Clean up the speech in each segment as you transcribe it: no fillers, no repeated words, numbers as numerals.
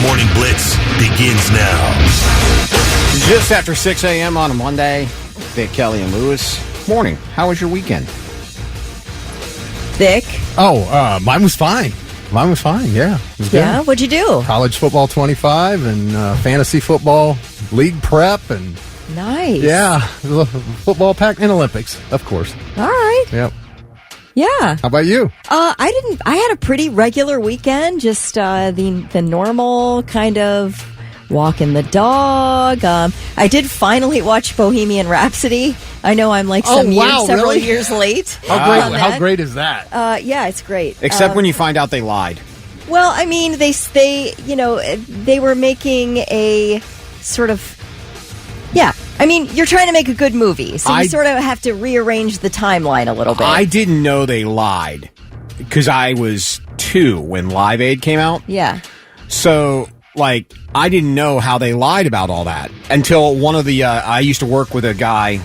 Morning Blitz begins now. Just after 6 a.m. on a Monday, Vic, Kelly, and Lewis. Morning. How was your weekend? Vic? Oh, mine was fine. Yeah. It was good. Yeah? What'd you do? College football 25 and fantasy football, league prep, and Nice. yeah, football pack and Olympics, of course. All right. Yep. Yeah. How about you? I had a pretty regular weekend, just the normal kind of walking the dog. I did finally watch Bohemian Rhapsody. I know I'm like several years late. How great is that? Yeah, it's great. Except when you find out they lied. Well, I mean, they were making a sort of, yeah. I mean, you're trying to make a good movie, so you sort of have to rearrange the timeline a little bit. I didn't know they lied because I was 2 when Live Aid came out. Yeah. So, like, I didn't know how they lied about all that until one of the, I used to work with a guy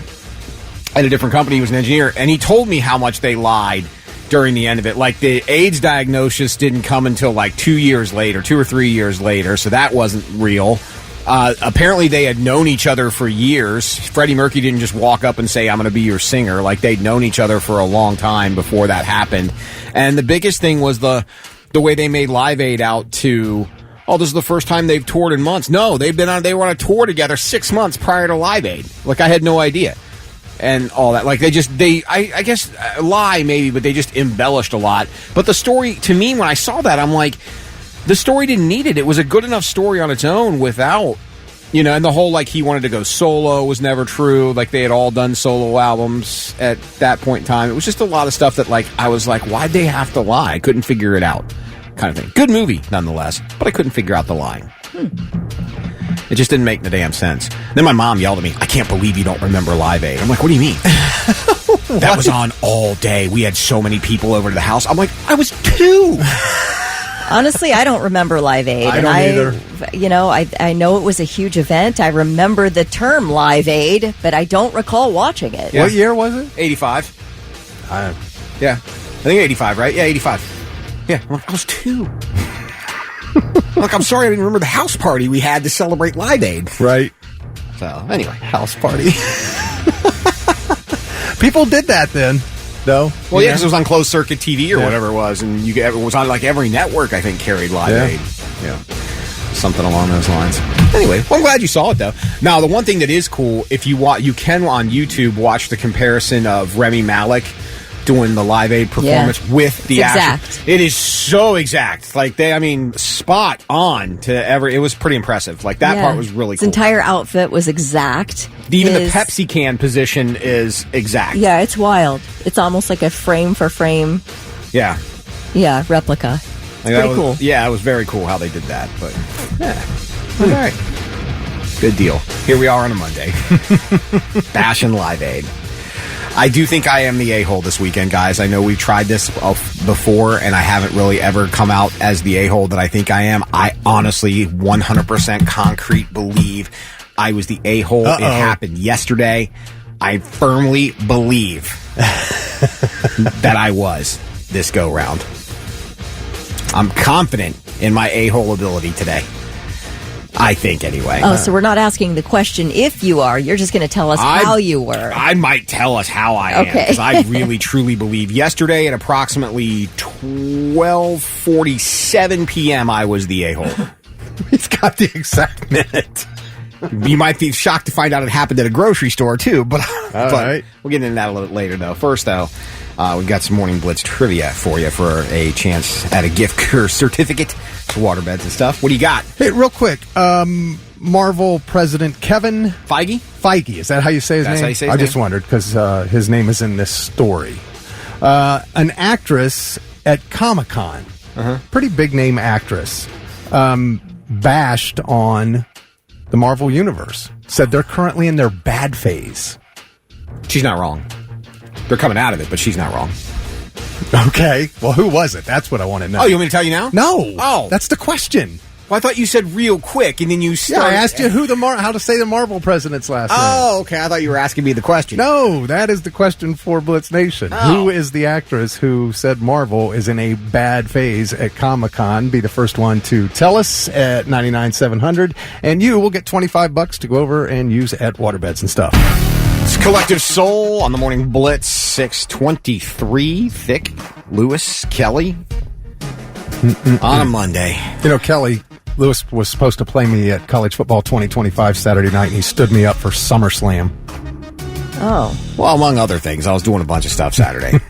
at a different company. He was an engineer, and he told me how much they lied during the end of it. Like, the AIDS diagnosis didn't come until like 2 years later, 2 or 3 years later, so that wasn't real. Apparently they had known each other for years. Freddie Mercury didn't just walk up and say, I'm going to be your singer. Like, they'd known each other for a long time before that happened. And the biggest thing was the way they made Live Aid out to, oh, this is the first time they've toured in months. No, they were on a tour together 6 months prior to Live Aid. Like, I had no idea. And all that. Like, I guess, lie maybe, but they just embellished a lot. But the story, to me, when I saw that, I'm like, the story didn't need it. It was a good enough story on its own without, and the whole, like, he wanted to go solo was never true. Like, they had all done solo albums at that point in time. It was just a lot of stuff that, like, I was like, why'd they have to lie? I couldn't figure it out, kind of thing. Good movie, nonetheless, but I couldn't figure out the lying. It just didn't make the damn sense. Then my mom yelled at me, I can't believe you don't remember Live Aid. I'm like, what do you mean? That was on all day. We had so many people over to the house. I'm like, I was 2. Honestly, I don't remember Live Aid. I don't either. I know it was a huge event. I remember the term Live Aid, but I don't recall watching it. Yeah. What year was it? 85. Yeah. I think 85, right? Yeah, 85. Yeah, I was 2. Look, I'm sorry I didn't remember the house party we had to celebrate Live Aid. Right. So, anyway. House party. People did that then, though. Well, yeah, because it was on closed circuit TV or whatever it was, and it was on, like, every network, I think, carried Live Aid. Yeah. Something along those lines. Anyway, well, I'm glad you saw it, though. Now, the one thing that is cool, if you can on YouTube watch the comparison of Rami Malek doing the Live Aid performance with the exact. It is so exact. Like, spot on to it was pretty impressive. Like, that part was really cool. His entire outfit was exact. Even the Pepsi can position is exact. Yeah, it's wild. It's almost like a frame for frame. Yeah. Yeah, replica. It's pretty cool. Yeah, it was very cool how they did that. But, yeah. All right. Good deal. Here we are on a Monday. Bashing Live Aid. I do think I am the a-hole this weekend, guys. I know we've tried this before, and I haven't really ever come out as the a-hole that I think I am. I honestly 100% concrete believe I was the a-hole. It happened yesterday. I firmly believe that I was this go-round. I'm confident in my a-hole ability today. I think, anyway. Oh, so we're not asking the question if you are. You're just going to tell us how you were. I might tell us how I am, because I really, truly believe. Yesterday at approximately 12:47 p.m., I was the a-hole. He's got the exact minute. You might be shocked to find out it happened at a grocery store, too. But right. We'll get into that a little bit later, though. First, though, we've got some Morning Blitz trivia for you for a chance at a gift certificate to waterbeds and stuff. What do you got? Hey, real quick. Marvel President Kevin Feige, is that how you say his name? That's how you say his name. I just wondered because his name is in this story. An actress at Comic-Con, pretty big name actress, bashed on the Marvel Universe. Said they're currently in their bad phase. She's not wrong. They're coming out of it, but she's not wrong. Okay. Well, who was it? That's what I want to know. Oh, you want me to tell you now? No. Oh. That's the question. Well, I thought you said real quick, and then you started. Yeah, I asked you how to say the Marvel president's last name. Oh, okay. I thought you were asking me the question. No, that is the question for Blitz Nation. Oh. Who is the actress who said Marvel is in a bad phase at Comic-Con? Be the first one to tell us at 99-700, and you will get $25 to go over and use at waterbeds and stuff. It's Collective Soul on the Morning Blitz, 6:23. Thick, Lewis, Kelly. On a Monday. You know, Lewis was supposed to play me at College Football 2025 Saturday night, and he stood me up for SummerSlam. Oh. Well, among other things, I was doing a bunch of stuff Saturday.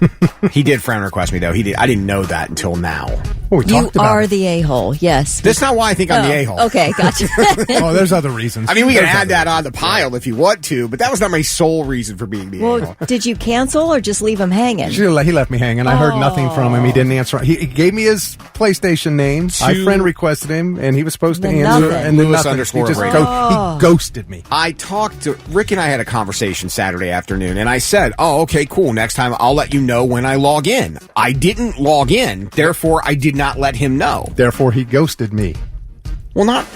He did friend request me, though. I didn't know that until now. Well, we You talked about are it. the a-hole, yes. That's not why I think I'm the a-hole. Okay, gotcha. Oh, there's other reasons. I mean, we can There's add other that on reasons. the pile if you want to, but that was not my sole reason for being the a-hole. Well, did you cancel or just leave him hanging? He left me hanging. I heard nothing from him. He didn't answer. He gave me his PlayStation name. I friend requested him, and he was supposed to Then answer. nothing. And then Lewis nothing. _ He just Brady. he ghosted me. I talked to Rick, and I had a conversation Saturday afternoon, and I said, "Oh, okay, cool. Next time I'll let you know when I log in." I didn't log in, therefore I did not let him know. Therefore, he ghosted me. Well, not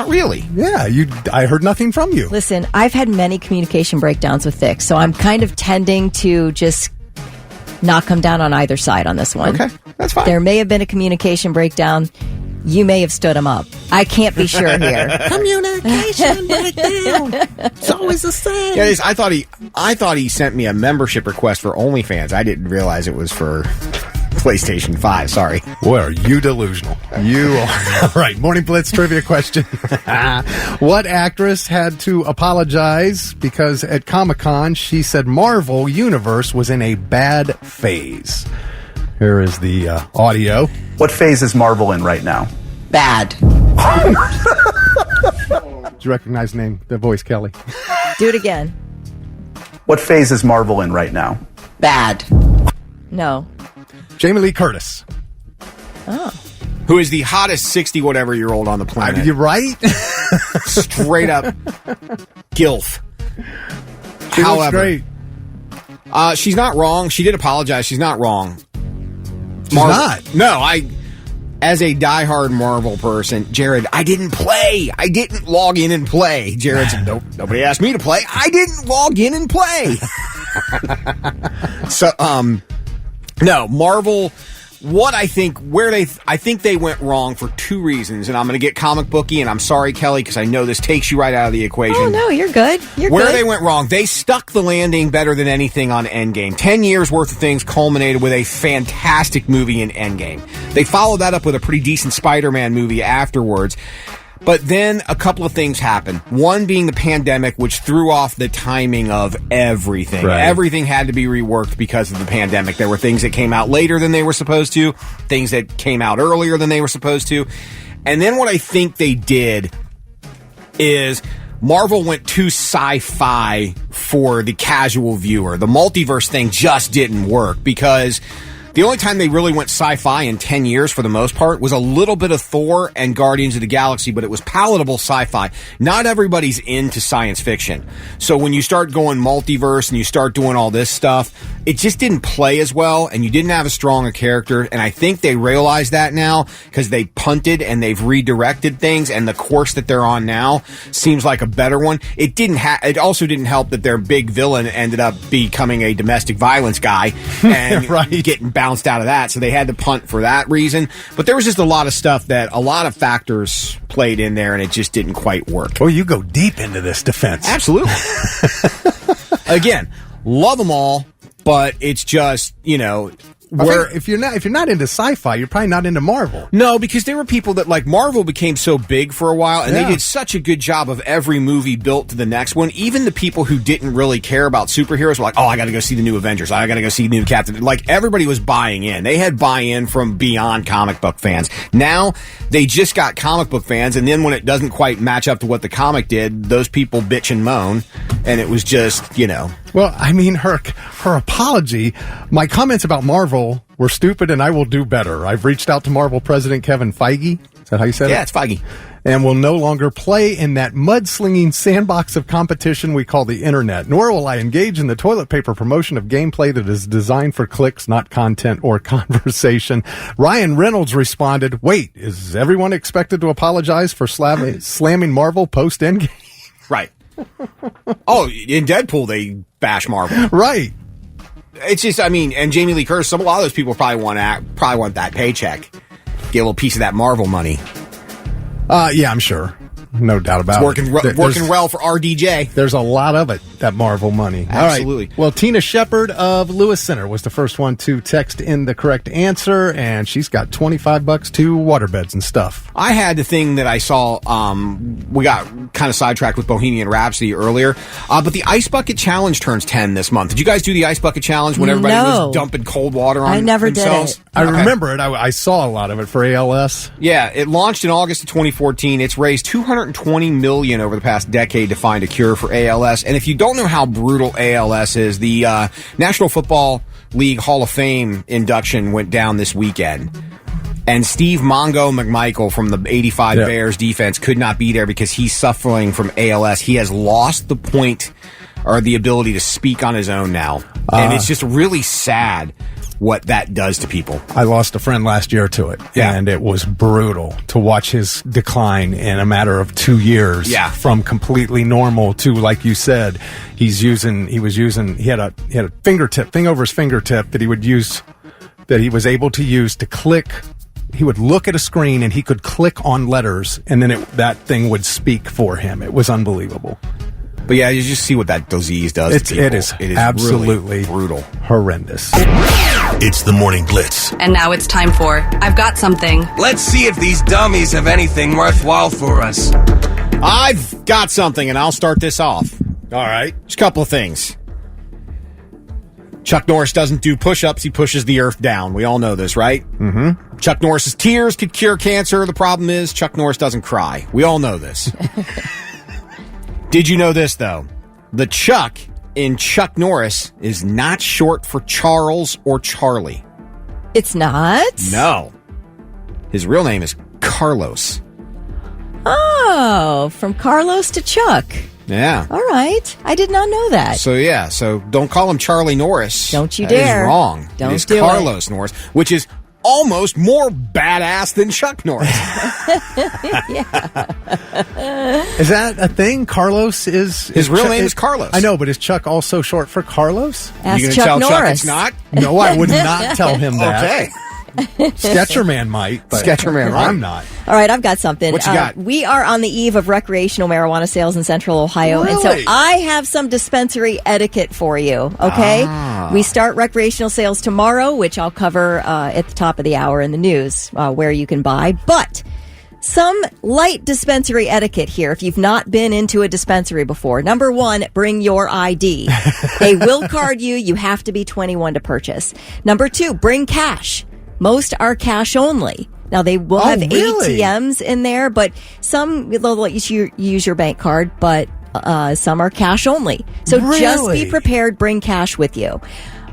really. Yeah, I heard nothing from you. Listen, I've had many communication breakdowns with Thick, so I'm kind of tending to just not come down on either side on this one. Okay, that's fine. There may have been a communication breakdown. You may have stood him up. I can't be sure here. Communication breakdown. It's always the same. Yeah, I thought he sent me a membership request for OnlyFans. I didn't realize it was for PlayStation 5. Sorry. Boy, are you delusional. You are. All right, Morning Blitz trivia question. What actress had to apologize because at Comic-Con she said Marvel Universe was in a bad phase? Here is the audio. What phase is Marvel in right now? Bad. Did you recognize the voice, Kelly? Do it again. What phase is Marvel in right now? Bad. No. Jamie Lee Curtis. Who is the hottest 60-whatever-year-old on the planet. You right? Straight up gilf. She looks great. She's not wrong. She did apologize. She's not wrong. She's not? No, as a diehard Marvel person, Jared, I didn't play. I didn't log in and play. Jared said, nope, nobody asked me to play. I didn't log in and play. So, no, Marvel, I think they went wrong for two reasons, and I'm going to get comic booky, and I'm sorry, Kelly, because I know this takes you right out of the equation. Oh, no, you're good. Where they went wrong, they stuck the landing better than anything on Endgame. 10 years worth of things culminated with a fantastic movie in Endgame. They followed that up with a pretty decent Spider-Man movie afterwards. But then a couple of things happened. One being the pandemic, which threw off the timing of everything. Right. Everything had to be reworked because of the pandemic. There were things that came out later than they were supposed to, things that came out earlier than they were supposed to. And then what I think they did is Marvel went too sci-fi for the casual viewer. The multiverse thing just didn't work because the only time they really went sci-fi in 10 years, for the most part, was a little bit of Thor and Guardians of the Galaxy, but it was palatable sci-fi. Not everybody's into science fiction. So when you start going multiverse and you start doing all this stuff, it just didn't play as well, and you didn't have as strong a character, and I think they realize that now, because they punted and they've redirected things, and the course that they're on now seems like a better one. It also didn't help that their big villain ended up becoming a domestic violence guy, and Right. getting bounced out of that, so they had to punt for that reason. But there was just a lot of stuff that a lot of factors played in there, and it just didn't quite work. Oh, you go deep into this defense. Absolutely. Again, love them all, but it's just, If you're not into sci-fi, you're probably not into Marvel. No, because there were people that, like, Marvel became so big for a while, and Yeah. they did such a good job of every movie built to the next one. Even the people who didn't really care about superheroes were like, oh, I gotta go see the new Avengers. I gotta go see the new Captain. Like, everybody was buying in. They had buy-in from beyond comic book fans. Now, they just got comic book fans, and then when it doesn't quite match up to what the comic did, those people bitch and moan, and it was just, Well, I mean, her apology, my comments about Marvel were stupid and I will do better. I've reached out to Marvel President Kevin Feige. Is that how you said it? Yeah, it's Feige. And will no longer play in that mudslinging sandbox of competition we call the internet. Nor will I engage in the toilet paper promotion of gameplay that is designed for clicks, not content or conversation. Ryan Reynolds responded, wait, is everyone expected to apologize for slamming Marvel post-Endgame? Right. Oh, in Deadpool, they bash Marvel. Right. It's just, I mean, and Jamie Lee Curtis, a lot of those people probably want that paycheck. Get a little piece of that Marvel money. Yeah, I'm sure. No doubt about it. Working well for RDJ. There's a lot of it, that Marvel money. Absolutely. All right. Well, Tina Shepard of Lewis Center was the first one to text in the correct answer, and she's got $25 to waterbeds and stuff. I had the thing that I saw, we got kind of sidetracked with Bohemian Rhapsody earlier, but the Ice Bucket Challenge turns 10 this month. Did you guys do the Ice Bucket Challenge when everybody was dumping cold water on themselves? I never did it. I remember it. I saw a lot of it for ALS. Yeah, it launched in August of 2014. It's raised $220 million over the past decade to find a cure for ALS. And if you don't know how brutal ALS is, the National Football League Hall of Fame induction went down this weekend. And Steve Mongo McMichael from the 85 Bears defense could not be there because he's suffering from ALS. He has lost the point or the ability to speak on his own now. And it's just really sad what that does to people. I lost a friend last year to it, and it was brutal to watch his decline in a matter of 2 years. Yeah. From completely normal to, like you said, he had a thing over his fingertip that he would use, that he was able to use to click. He would look at a screen and he could click on letters, and then that thing would speak for him. It was unbelievable. But yeah, you just see what that disease does to people. It is absolutely really brutal. Horrendous. It's the Morning Blitz. And now it's time for I've Got Something. Let's see if these dummies have anything worthwhile for us. I've got something, and I'll start this off. All right. Just a couple of things. Chuck Norris doesn't do push-ups. He pushes the earth down. We all know this, right? Mm-hmm. Chuck Norris's tears could cure cancer. The problem is Chuck Norris doesn't cry. We all know this. Did you know this, though? The Chuck in Chuck Norris is not short for Charles or Charlie. It's not? No. His real name is Carlos. Oh, from Carlos to Chuck. Yeah. All right. I did not know that. So don't call him Charlie Norris. Don't you dare. dare. That is wrong. Don't it is do Carlos Norris, which is almost more badass than Chuck Norris. Is that a thing? Carlos is... His real name is Carlos. I know, but is Chuck also short for Carlos? Ask You gonna Chuck tell Norris. Chuck it's not? No, I would not tell him that. Okay. Sketcherman might, but Sketcherman, right. I'm not. All right, I've got something. What you got? We are on the eve of recreational marijuana sales in Central Ohio, and so Really? I have some dispensary etiquette for you, okay? We start recreational sales tomorrow, which I'll cover at the top of the hour in the news, where you can buy, but some light dispensary etiquette here if you've not been into a dispensary before. Number one, bring your ID. They will card you. You have to be 21 to purchase. Number two, bring cash. Most are cash only. Now, they will have really? ATMs in there, but some they'll let you use your bank card, but some are cash only. So just be prepared. Bring cash with you.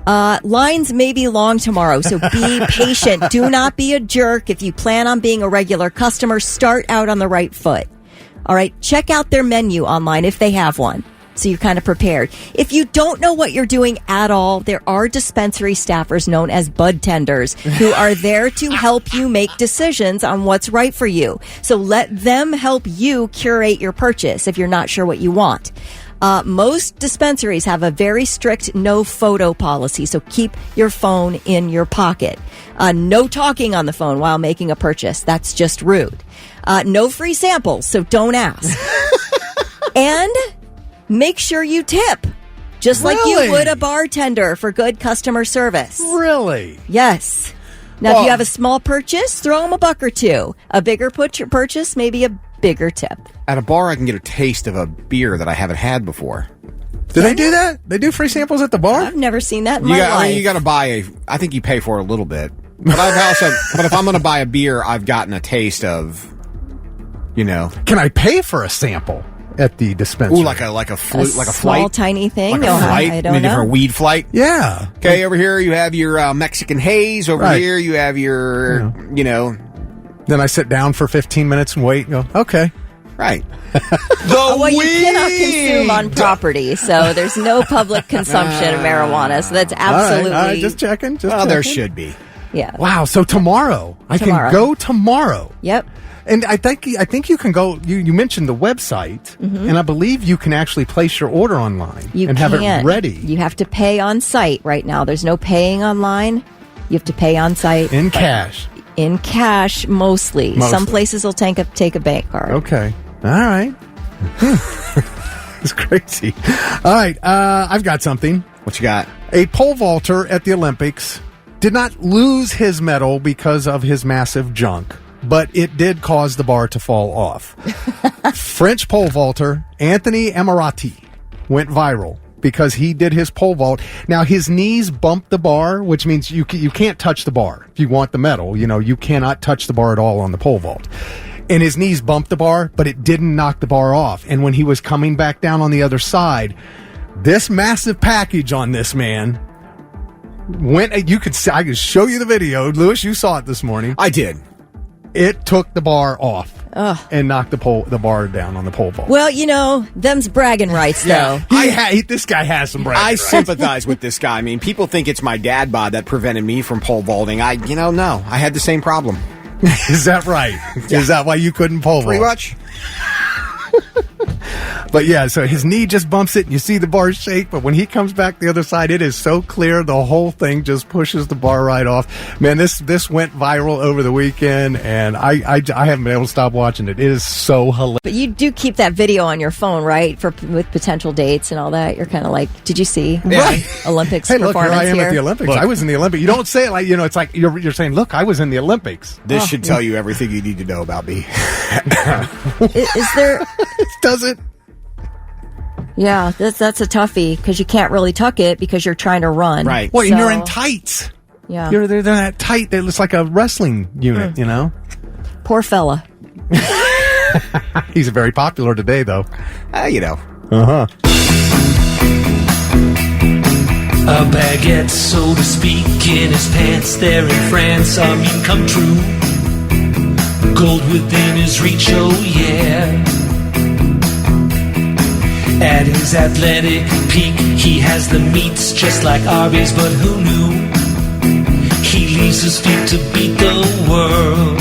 Lines may be long tomorrow, so be patient. Do not be a jerk. If you plan on being a regular customer, start out on the right foot. All right, check out their menu online if they have one, so you're kind of prepared. If you don't know what you're doing at all, there are dispensary staffers known as bud tenders who are there to help you make decisions on what's right for you. So let them help you curate your purchase if you're not sure what you want. Most dispensaries have a very strict no photo policy, so keep your phone in your pocket. No talking on the phone while making a purchase. That's just rude. No free samples, so don't ask. And make sure you tip, just like you would a bartender for good customer service. Really? Yes. Now, if you have a small purchase, throw them $1 or $2. A bigger purchase, maybe a bigger tip. At a bar, I can get a taste of a beer that I haven't had before. Do they do that? They do free samples at the bar? I've never seen that in my life. I mean, you got to buy I think you pay for it a little bit. But but if I'm going to buy a beer, I've gotten a taste of, Can I pay for a sample at the dispensary? Ooh, like a flute, like a small, flight, tiny thing. like a flight, I don't know. different weed flight. Yeah. Okay, over here you have your Mexican haze. Over here you have your, Then I sit down for 15 minutes and wait and go, okay. Right. Well, you cannot consume on property, so there's no public consumption of marijuana. So that's absolutely. All right, just checking. There should be. Yeah. Wow. So tomorrow. I can go tomorrow. Yep. And I think you can go. You mentioned the website, and I believe you can actually place your order online have it ready. You have to pay on site right now. There's no paying online. You have to pay on site in cash. In cash, mostly. Some places will take a bank card. Okay. All right. It's crazy. All right. I've got something. What you got? A pole vaulter at the Olympics did not lose his medal because of his massive junk, but it did cause the bar to fall off. French pole vaulter Anthony Emirati went viral because he did his pole vault. Now, his knees bumped the bar, which means you can't touch the bar. If you want the medal, you cannot touch the bar at all on the pole vault. And his knees bumped the bar, but it didn't knock the bar off. And when he was coming back down on the other side, this massive package on this man went. I could show you the video. Lewis, you saw it this morning. I did. It took the bar off and knocked the bar down on the pole vault. Well, them's bragging rights, though. This guy has some bragging rights. I sympathize with this guy. I mean, people think it's my dad bod that prevented me from pole vaulting. No. I had the same problem. Is that right? Yeah. Is that why you couldn't pole vault? Pretty much. But yeah, so his knee just bumps it and you see the bar shake, but when he comes back the other side, it is so clear, the whole thing just pushes the bar right off. Man, this went viral over the weekend, and I haven't been able to stop watching it. It is so hilarious. But you do keep that video on your phone, right, with potential dates and all that? You're kind of like, did you see Olympics hey, look, performance here I am here? at the Olympics. Look. I was in the Olympics. You don't say it like, it's like you're saying, look, I was in the Olympics. This should tell you everything you need to know about me. Is there... Does it? Yeah, that's a toughie because you can't really tuck it because you're trying to run. Right. Well, and you're in tights. Yeah. They're that tight that it's like a wrestling unit, Poor fella. He's very popular today, though. A baguette, so to speak, in his pants there in France. Our mean come true. Gold within his reach, oh yeah. At his athletic peak, he has the meats just like Arby's, but who knew? He leaves his feet to beat the world.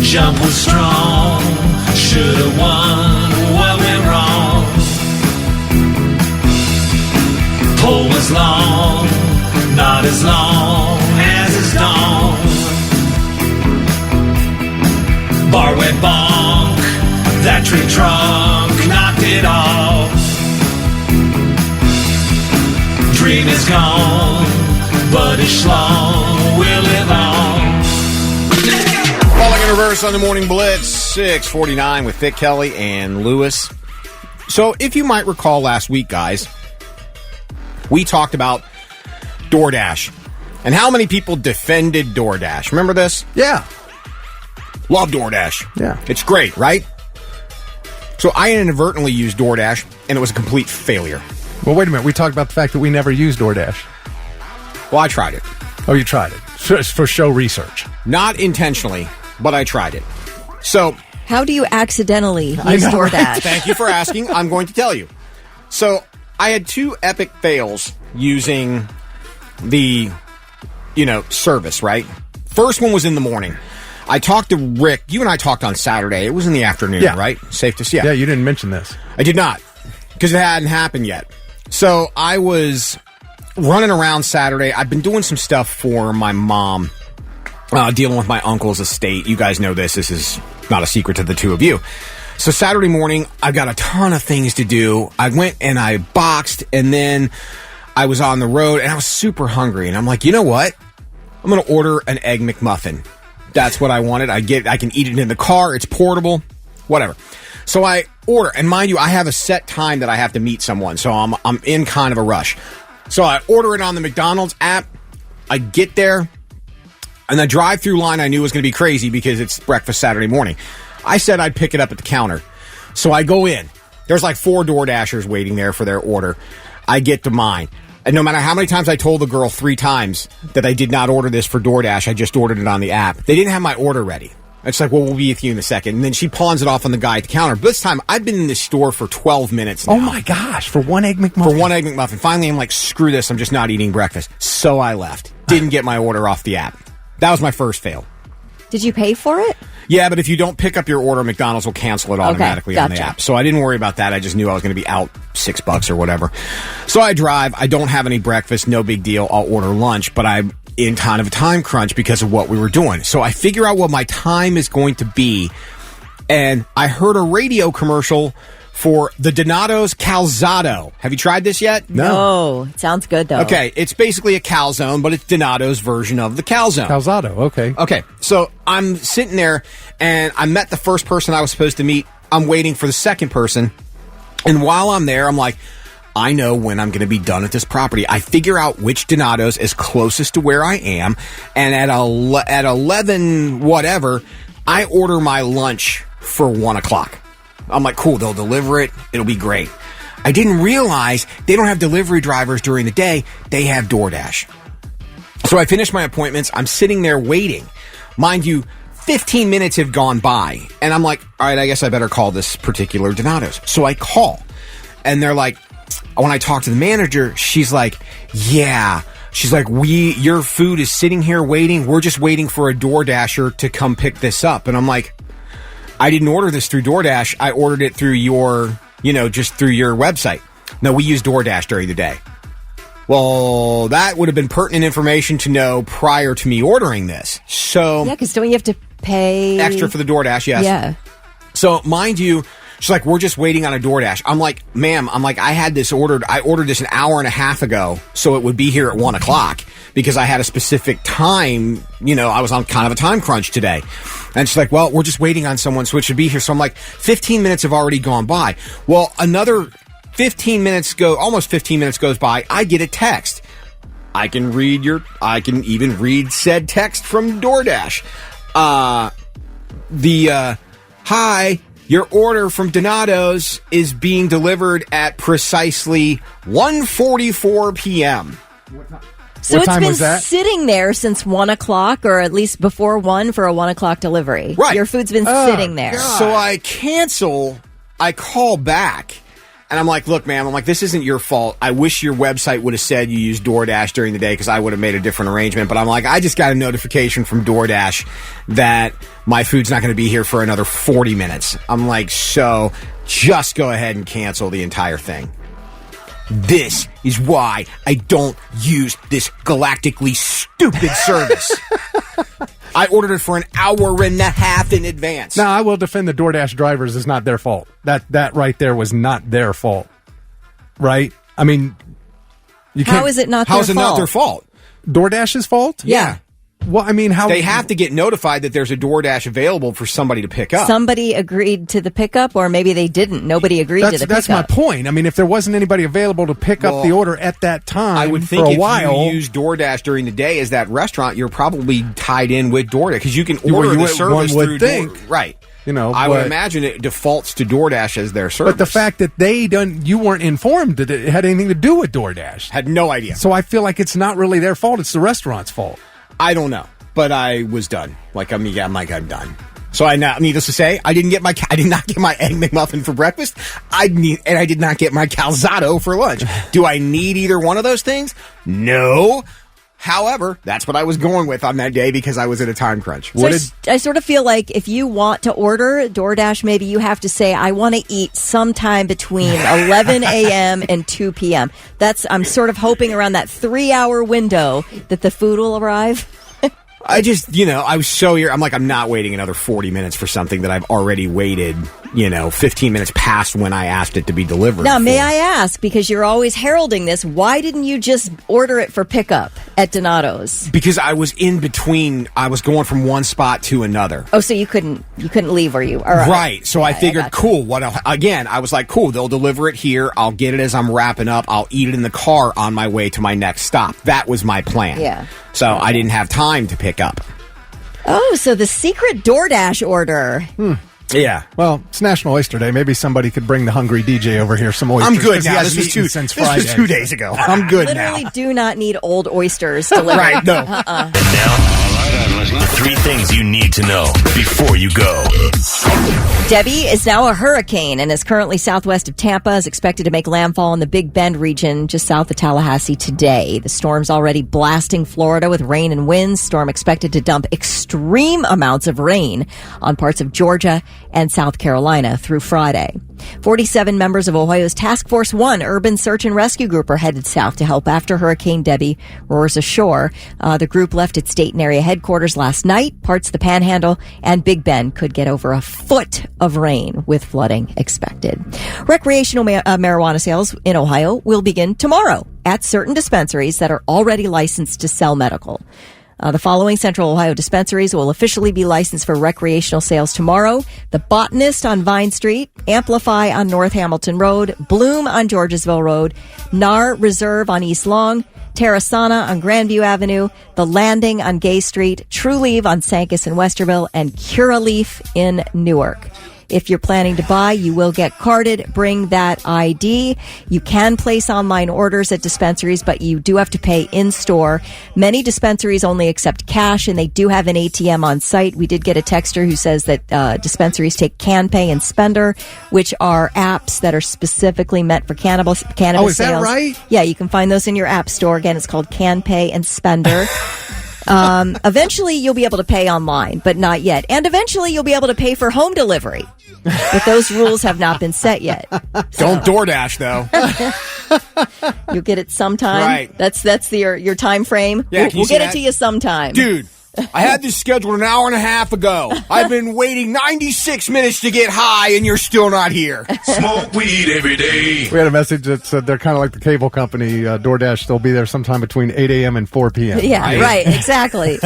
Jump was strong, should've won, what went wrong? Pole was long, not as long as his dong. Bar went bonk, that tree trunk knocked it off. Dream is gone, but his schlong will live on. Falling in reverse on the Morning Blitz, 6:49 with Thick Kelly and Lewis. So, if you might recall last week, guys, we talked about DoorDash and how many people defended DoorDash. Remember this? Yeah. Love DoorDash. Yeah. It's great, right? So I inadvertently used DoorDash, and it was a complete failure. Well, wait a minute. We talked about the fact that we never used DoorDash. Well, I tried it. Oh, you tried it. For show research. Not intentionally, but I tried it. So... How do you accidentally use DoorDash? Right? Thank you for asking. I'm going to tell you. So I had two epic fails using the, service, right? First one was in the morning. I talked to Rick. You and I talked on Saturday. It was in the afternoon, right? Safe to say. Yeah, you didn't mention this. I did not, because it hadn't happened yet. So I was running around Saturday. I've been doing some stuff for my mom, dealing with my uncle's estate. You guys know this. This is not a secret to the two of you. So Saturday morning, I've got a ton of things to do. I went and I boxed, and then I was on the road, and I was super hungry. And I'm like, you know what? I'm going to order an Egg McMuffin. That's what I wanted. I can eat it in the car. It's portable. Whatever. So I order, and mind you, I have a set time that I have to meet someone, so I'm in kind of a rush. So I order it on the McDonald's app. I get there, and the drive-through line I knew was going to be crazy because it's breakfast Saturday morning. I said I'd pick it up at the counter. So I go in. There's like 4 DoorDashers waiting there for their order. I get to mine. And no matter how many times I told the girl 3 times that I did not order this for DoorDash, I just ordered it on the app. They didn't have my order ready. It's like, well, we'll be with you in a second. And then she pawns it off on the guy at the counter. But this time, I've been in this store for 12 minutes now. Oh, my gosh. For one Egg McMuffin? For one Egg McMuffin. Finally, I'm like, screw this. I'm just not eating breakfast. So I left. Didn't get my order off the app. That was my first fail. Did you pay for it? Yeah, but if you don't pick up your order, McDonald's will cancel it automatically on the app. So I didn't worry about that. I just knew I was going to be out $6 or whatever. So I drive. I don't have any breakfast. No big deal. I'll order lunch, but I'm in kind of a time crunch because of what we were doing. So I figure out what my time is going to be, and I heard a radio commercial for the Donato's Calzado. Have you tried this yet? No. It sounds good, though. Okay, it's basically a calzone, but it's Donato's version of the calzone. Calzado, okay. Okay, so I'm sitting there, and I met the first person I was supposed to meet. I'm waiting for the second person, and while I'm there, I'm like, I know when I'm going to be done at this property. I figure out which Donato's is closest to where I am, and at 11 whatever, I order my lunch for 1 o'clock. I'm like, cool, they'll deliver it. It'll be great. I didn't realize they don't have delivery drivers during the day. They have DoorDash. So I finished my appointments. I'm sitting there waiting. Mind you, 15 minutes have gone by, and I'm like, all right, I guess I better call this particular Donato's. So I call, and they're like, when I talk to the manager, she's like, yeah. She's like, your food is sitting here waiting. We're just waiting for a DoorDasher to come pick this up. And I'm like, I didn't order this through DoorDash. I ordered it through just through your website. No, we use DoorDash during the day. Well, that would have been pertinent information to know prior to me ordering this. So yeah, because don't you have to pay extra for the DoorDash? Yes. Yeah. So mind you, she's like, we're just waiting on a DoorDash. I'm like, ma'am, I had this ordered. I ordered this an hour and a half ago, so it would be here at 1 o'clock because I had a specific time. I was on kind of a time crunch today. And she's like, well, we're just waiting on someone, so it should be here. So I'm like, 15 minutes have already gone by. Well, another almost 15 minutes goes by. I get a text. I can even read said text from DoorDash. Hi. Your order from Donato's is being delivered at precisely 1:44 p.m. So What it's time been was that? sitting there since 1 o'clock, or at least before 1 for a 1 o'clock delivery. Right. Your food's been sitting there. So I cancel. I call back. And I'm like, look, ma'am, this isn't your fault. I wish your website would have said you use DoorDash during the day because I would have made a different arrangement. But I'm like, I just got a notification from DoorDash that my food's not going to be here for another 40 minutes. I'm like, so just go ahead and cancel the entire thing. This is why I don't use this galactically stupid service. I ordered it for an hour and a half in advance. Now, I will defend the DoorDash drivers. It's not their fault. That right there was not their fault. Right? I mean, you can't... How is it not How their is it fault? not their fault? DoorDash's fault? Yeah. Well, I mean, how... They have to get notified that there's a DoorDash available for somebody to pick up. Somebody agreed to the pickup, or maybe they didn't. Nobody agreed to the pickup. That's my point. I mean, if there wasn't anybody available to pick up the order at that time I would think for a if while... you use DoorDash during the day as that restaurant, you're probably tied in with DoorDash because you can order the service one through would think. Right. I but, would imagine it defaults to DoorDash as their service. But the fact that you weren't informed that it had anything to do with DoorDash. Had no idea. So I feel like it's not really their fault. It's the restaurant's fault. I don't know. But I was done. I'm done. So needless to say, I did not get my Egg McMuffin for breakfast. I did not get my Calzado for lunch. Do I need either one of those things? No. However, that's what I was going with on that day because I was in a time crunch. So I sort of feel like if you want to order DoorDash, maybe you have to say, I want to eat sometime between 11 a.m. and 2 p.m. I'm sort of hoping around that 3-hour window that the food will arrive. I just, I was so here. I'm like, I'm not waiting another 40 minutes for something that I've already waited, 15 minutes past when I asked it to be delivered. Now, may I ask, because you're always heralding this, why didn't you just order it for pickup at Donato's? Because I was in between. I was going from one spot to another. Oh, so you couldn't leave, were you? All right. So I figured, cool. I was like, cool. They'll deliver it here. I'll get it as I'm wrapping up. I'll eat it in the car on my way to my next stop. That was my plan. Yeah. So I didn't have time to pick up. Oh, so the secret DoorDash order. Yeah. Well, it's National Oyster Day. Maybe somebody could bring the hungry DJ over here some oysters. I'm good 'cause he now. hasn't eaten since Friday. This was 2 days ago. I'm good Literally now. do not need old oysters delivered. Right, no. And now, 3 things you need to know before you go. Debbie is now a hurricane and is currently southwest of Tampa, is expected to make landfall in the Big Bend region just south of Tallahassee today. The storm's already blasting Florida with rain and winds. Storm expected to dump extreme amounts of rain on parts of Georgia and South Carolina through Friday. 47 members of Ohio's Task Force 1 Urban Search and Rescue Group are headed south to help after Hurricane Debbie roars ashore. The group left its state and area headquarters last night. Parts of the Panhandle and Big Bend could get over a foot of rain with flooding expected. Recreational marijuana sales in Ohio will begin tomorrow at certain dispensaries that are already licensed to sell medical. The following Central Ohio dispensaries will officially be licensed for recreational sales tomorrow: The Botanist on Vine Street, Amplify on North Hamilton Road, Bloom on Georgesville Road, NAR Reserve on East Long, Terrasana on Grandview Avenue, The Landing on Gay Street, True Leave on Sankus and Westerville, and Curaleaf in Newark. If you're planning to buy, you will get carded. Bring that ID. You can place online orders at dispensaries, but you do have to pay in-store. Many dispensaries only accept cash, and they do have an ATM on site. We did get a texter who says that dispensaries take CanPay and Spender, which are apps that are specifically meant for cannabis Oh, is sales. that right? Yeah, you can find those in your app store. Again, it's called CanPay and Spender. Eventually, you'll be able to pay online, but not yet. And eventually, you'll be able to pay for home delivery. But those rules have not been set yet. Don't DoorDash, though. You'll get it sometime. Right. That's your time frame. Yeah, we'll can you see get it that? to you sometime. Dude, I had this scheduled an hour and a half ago. I've been waiting 96 minutes to get high, and you're still not here. Smoke weed every day. We had a message that said they're kind of like the cable company, DoorDash. They'll be there sometime between 8 a.m. and 4 p.m. Yeah, right, exactly.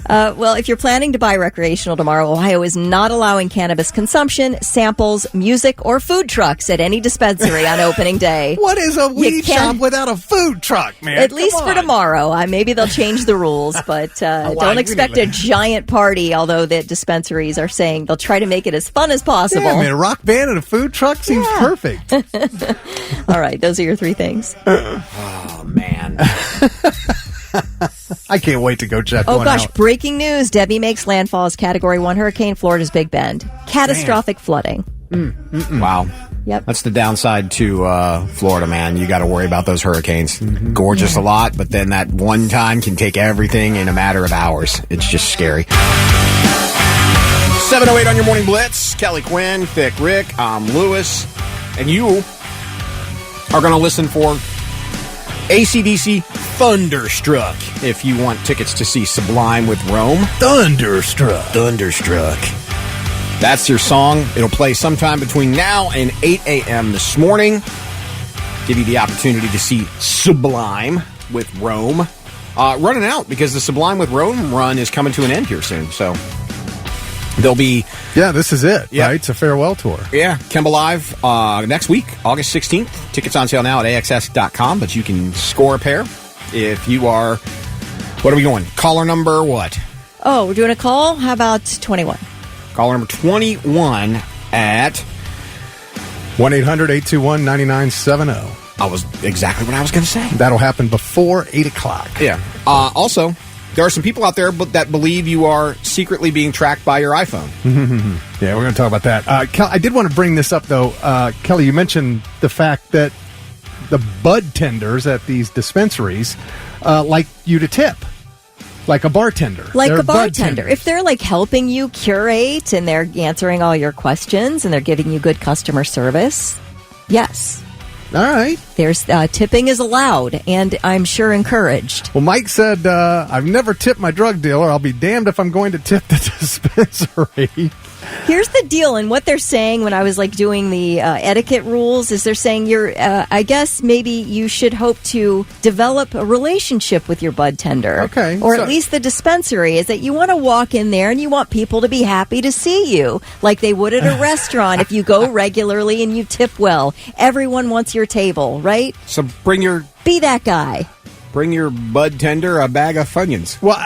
Well, if you're planning to buy recreational tomorrow, Ohio is not allowing cannabis consumption, samples, music, or food trucks at any dispensary on opening day. What is a weed can't- shop without a food truck, man? At least Come for on. tomorrow. Maybe they'll change the rules, but don't expect a giant party, although the dispensaries are saying they'll try to make it as fun as possible. Yeah, man, a rock band and a food truck seems perfect. All right, those are your 3 things. Oh, man. I can't wait to go check Oh one gosh, out. breaking news. Debbie makes landfall as Category 1 hurricane, Florida's Big Bend. Catastrophic flooding. Wow. Yep. That's the downside to Florida, man. You got to worry about those hurricanes. Gorgeous a lot, but then that one time can take everything in a matter of hours. It's just scary. 7:08 on your morning blitz. Kelly Quinn, Thick Rick, I'm Lewis, and you are going to listen for AC/DC Thunderstruck if you want tickets to see Sublime with Rome. Thunderstruck. Thunderstruck. That's your song. It'll play sometime between now and 8 a.m. this morning. Give you the opportunity to see Sublime with Rome. Running out because the Sublime with Rome run is coming to an end here soon. So there'll be... Yeah, this is it, Yeah. right? It's a farewell tour. Yeah, Kemba Live next week, August 16th. Tickets on sale now at AXS.com, but you can score a pair if you are... What are we going? Caller number what? Oh, we're doing a call? How about 21? Caller number 21 at... 1-800-821-9970. I was exactly what I was going to say. That'll happen before 8 o'clock. Yeah. Also, there are some people out there that believe you are secretly being tracked by your iPhone. Yeah, we're going to talk about that. I did want to bring this up, though. Kelly, you mentioned the fact that the bud tenders at these dispensaries like you to tip. Like a bartender. Like They're a bartender. bud tenders. If they're like helping you curate and they're answering all your questions and they're giving you good customer service, yes. All right. There's tipping is allowed and I'm sure encouraged. Well, Mike said, I've never tipped my drug dealer. I'll be damned if I'm going to tip the dispensary. Here's the deal, and what they're saying when I was like doing the etiquette rules is they're saying I guess maybe you should hope to develop a relationship with your bud tender. Okay. Or So- at least the dispensary is that you want to walk in there and you want people to be happy to see you like they would at a restaurant if you go regularly and you tip well. Everyone wants your table, right? So bring your Be that guy. bud tender a bag of Funyuns. Well,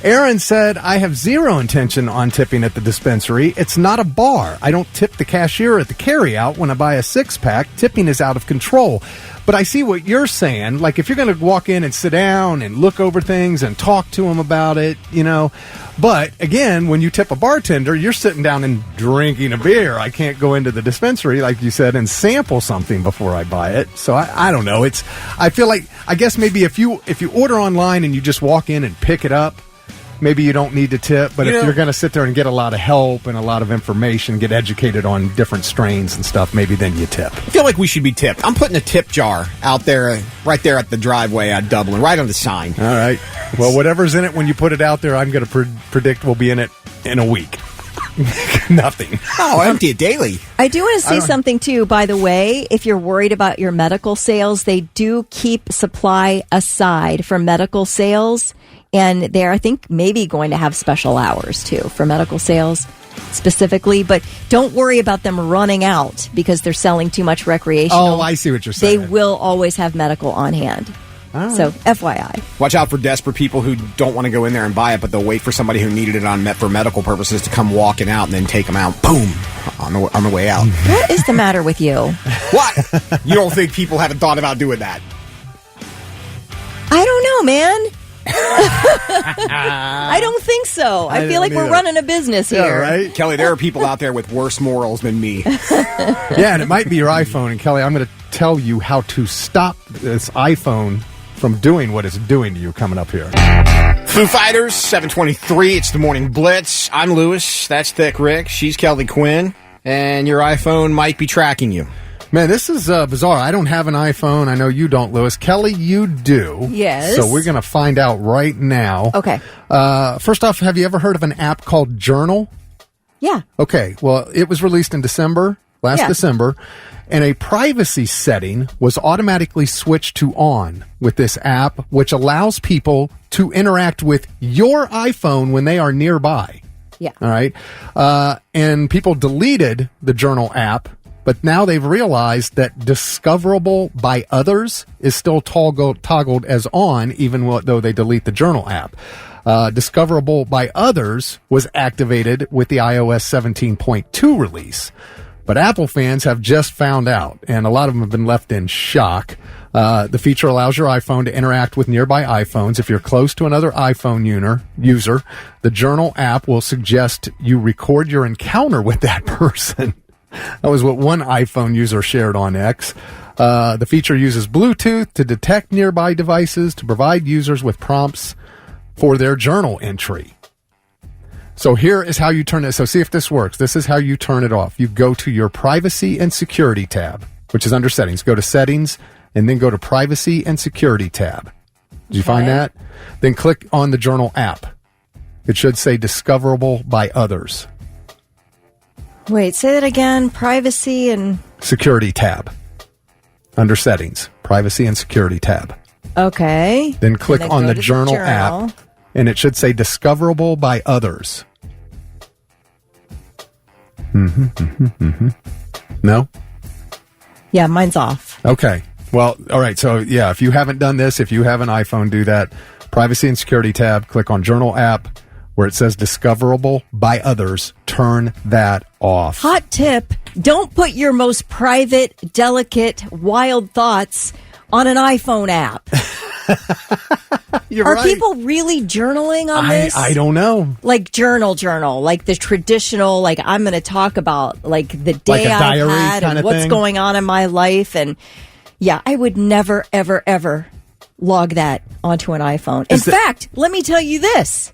Aaron said, I have zero intention on tipping at the dispensary. It's not a bar. I don't tip the cashier at the carryout when I buy a six-pack. Tipping is out of control. But I see what you're saying. Like, if you're going to walk in and sit down and look over things and talk to them about it, you know. But, again, when you tip a bartender, you're sitting down and drinking a beer. I can't go into the dispensary, like you said, and sample something before I buy it. So, I don't know. I feel like, I guess maybe if you order online and you just walk in and pick it up, maybe you don't need to tip, but if you're going to sit there and get a lot of help and a lot of information, get educated on different strains and stuff, maybe then you tip. I feel like we should be tipped. I'm putting a tip jar out there, right there at the driveway at Dublin, right on the sign. All right. Well, whatever's in it when you put it out there, I'm going to predict will be in it in a week. Nothing. Oh, empty it daily. I do want to say something, too, by the way. If you're worried about your medical sales, they do keep supply aside for medical sales. And they're, I think, maybe going to have special hours, too, for medical sales specifically. But don't worry about them running out because they're selling too much recreational. Oh, I see what you're saying. They will always have medical on hand. Right. So, FYI. Watch out for desperate people who don't want to go in there and buy it, but they'll wait for somebody who needed it for medical purposes to come walking out and then take them out. Boom! On the way out. What is the matter with you? What? You don't think people haven't thought about doing that? I don't know, man. I don't think so. I feel like we're running a business here. Yeah, right? Kelly, there are people out there with worse morals than me. Yeah, and it might be your iPhone. And Kelly, I'm going to tell you how to stop this iPhone from doing what it's doing to you coming up here. Foo Fighters, 7:23. It's the Morning Blitz. I'm Lewis. That's Thick Rick. She's Kelly Quinn. And your iPhone might be tracking you. Man, this is bizarre. I don't have an iPhone. I know you don't, Lewis. Kelly, you do. Yes. So we're going to find out right now. Okay. First off, have you ever heard of an app called Journal? Yeah. Okay. Well, it was released in last December, and a privacy setting was automatically switched to on with this app, which allows people to interact with your iPhone when they are nearby. Yeah. All right. And people deleted the Journal app, but now they've realized that discoverable by others is still toggled as on, even though they delete the Journal app. Discoverable by others was activated with the iOS 17.2 release. But Apple fans have just found out, and a lot of them have been left in shock. The feature allows your iPhone to interact with nearby iPhones. If you're close to another iPhone user, the Journal app will suggest you record your encounter with that person. That was what one iPhone user shared on X. The feature uses Bluetooth to detect nearby devices to provide users with prompts for their journal entry. So here is how you turn it. So see if this works. This is how you turn it off. You go to your Privacy and Security tab, which is under Settings. Go to Settings and then go to Privacy and Security tab. Did you find that? Then click on the Journal app. It should say Discoverable by others. Wait, say that again. Privacy and Security tab. Under Settings, Privacy and Security tab. Okay. Then click on the Journal app, and it should say Discoverable by others. No? Yeah, mine's off. Okay. Well, all right. So, yeah, if you haven't done this, if you have an iPhone, do that. Privacy and Security tab, click on Journal app, where it says Discoverable by others. Turn that off. Hot tip, don't put your most private, delicate, wild thoughts on an iPhone app. Are people really journaling on this? I don't know. Like journal, like the traditional, like I'm going to talk about like the day like I've had and what's going on in my life. And yeah, I would never, ever, ever log that onto an iPhone. In fact, let me tell you this.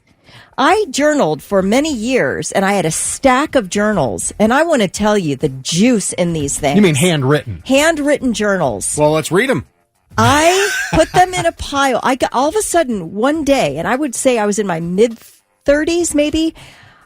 I journaled for many years, and I had a stack of journals, and I want to tell you the juice in these things. You mean handwritten? Handwritten journals. Well, let's read them. I put them in a pile. I got all of a sudden one day, and I would say I was in my mid-30s maybe,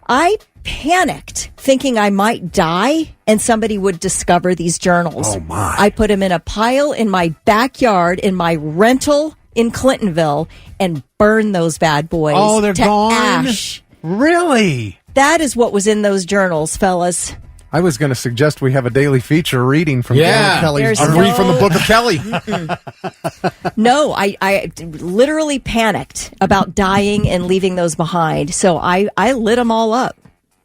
I panicked thinking I might die and somebody would discover these journals. Oh, my. I put them in a pile in my backyard in my rental in Clintonville and burn those bad boys. Oh, they're to gone? ash. Really? That is what was in those journals, fellas. I was going to suggest we have a daily feature reading from Daniel Kelly's There's journal. I'm reading from the Book of Kelly. No, I literally panicked about dying and leaving those behind. So I lit them all up.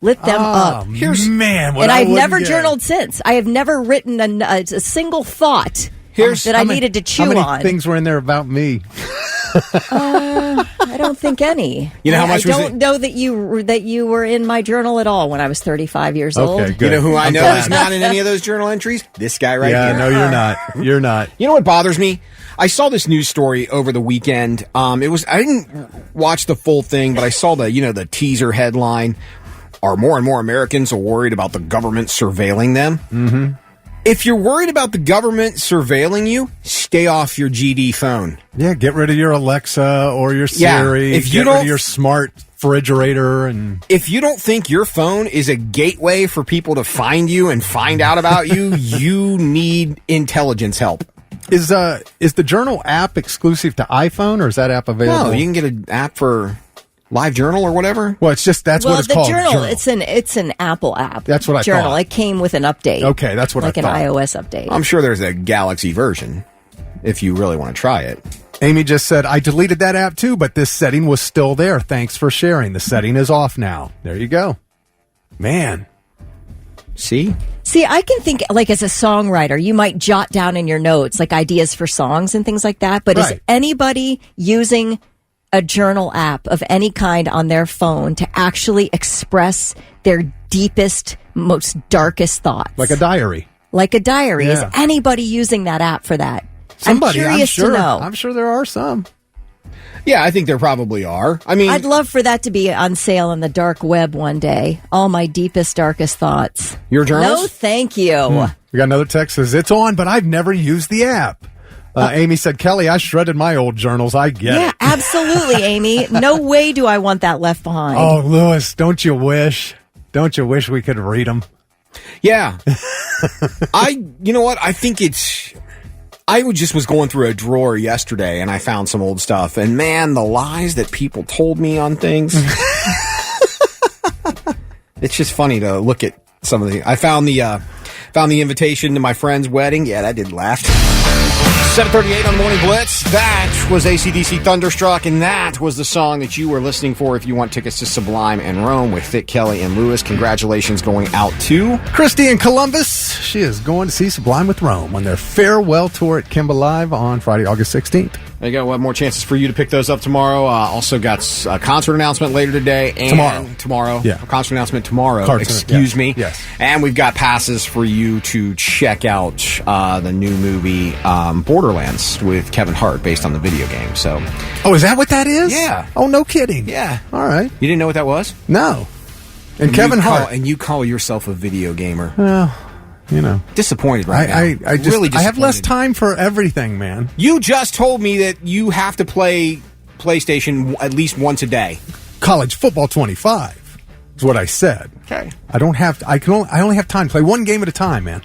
Lit them up. Man, what And I I've wouldn't never get. journaled since. I have never written a single thought that I needed to chew How many on. things were in there about me? I don't think any. You know how much I was don't know that you were in my journal at all when I was 35 years old. Okay, good. You know who I I'm know glad. is not in any of those journal entries? This guy right Yeah, here. no, you're not. You're not. You know what bothers me? I saw this news story over the weekend. I didn't watch the full thing, but I saw the teaser headline. Are more and more Americans worried about the government surveilling them? Mm-hmm. If you're worried about the government surveilling you, stay off your GD phone. Yeah, get rid of your Alexa or your Siri. if you get rid don't- of your smart refrigerator and If you don't think your phone is a gateway for people to find you and find out about you, you need intelligence help. Is the Journal app exclusive to iPhone, or is that app available? No, you can get an app for Live Journal or whatever. Well, that's Well, what it's the called. journal, it's an Apple app. That's what I journal. thought. It came with an update. Okay, that's what I like thought. an iOS update. I'm sure there's a Galaxy version if you really want to try it. Amy just said, I deleted that app too, but this setting was still there. Thanks for sharing. The setting is off now. There you go. Man. See? See, I can think, like, as a songwriter, you might jot down in your notes, like, ideas for songs and things like that. But is Right. anybody using a journal app of any kind on their phone to actually express their deepest, most darkest thoughts? Like a diary. Like a diary. Is Yeah. anybody using that app for that? Somebody, I'm curious sure. to know. I'm sure there are some. Yeah, I think there probably are. I mean, I'd love for that to be on sale on the dark web one day. All my deepest, darkest thoughts. your journals? No, thank you. We got another text says, it's on, but I've never used the app. Amy said, Kelly, I shredded my old journals. I get Yeah, it. absolutely, Amy. No way do I want that left behind. Oh, Lewis, don't you wish? Don't you wish we could read them? Yeah. You know what? I think I was going through a drawer yesterday and I found some old stuff. And man, the lies that people told me on things. It's just funny to look at some of the. I found the invitation to my friend's wedding. Yeah, that did laugh. 7:38 on the Morning Blitz. That was AC/DC Thunderstruck, and that was the song that you were listening for if you want tickets to Sublime and Rome with Thick Kelly and Lewis. Congratulations going out to Christy in Columbus. She is going to see Sublime with Rome on their farewell tour at Kimba Live on Friday, August 16th. There you go. We'll have more chances for you to pick those up tomorrow. Also got a concert announcement later today. And tomorrow. Yeah. A concert announcement tomorrow. Concert, Excuse yeah. me. Yes. And we've got passes for you to check out the new movie Borderlands with Kevin Hart based on the video game. So, Oh, is that what that is? Yeah. Oh, no kidding. yeah. All right. You didn't know what that was? No. And Kevin Hart. And you call yourself a video gamer. Well, you know. Disappointed right now. I just really I have less disappointed. time for everything, man. You just told me that you have to play PlayStation at least once a day. College football 25 is what I said. Okay. I only have time to play one game at a time, man.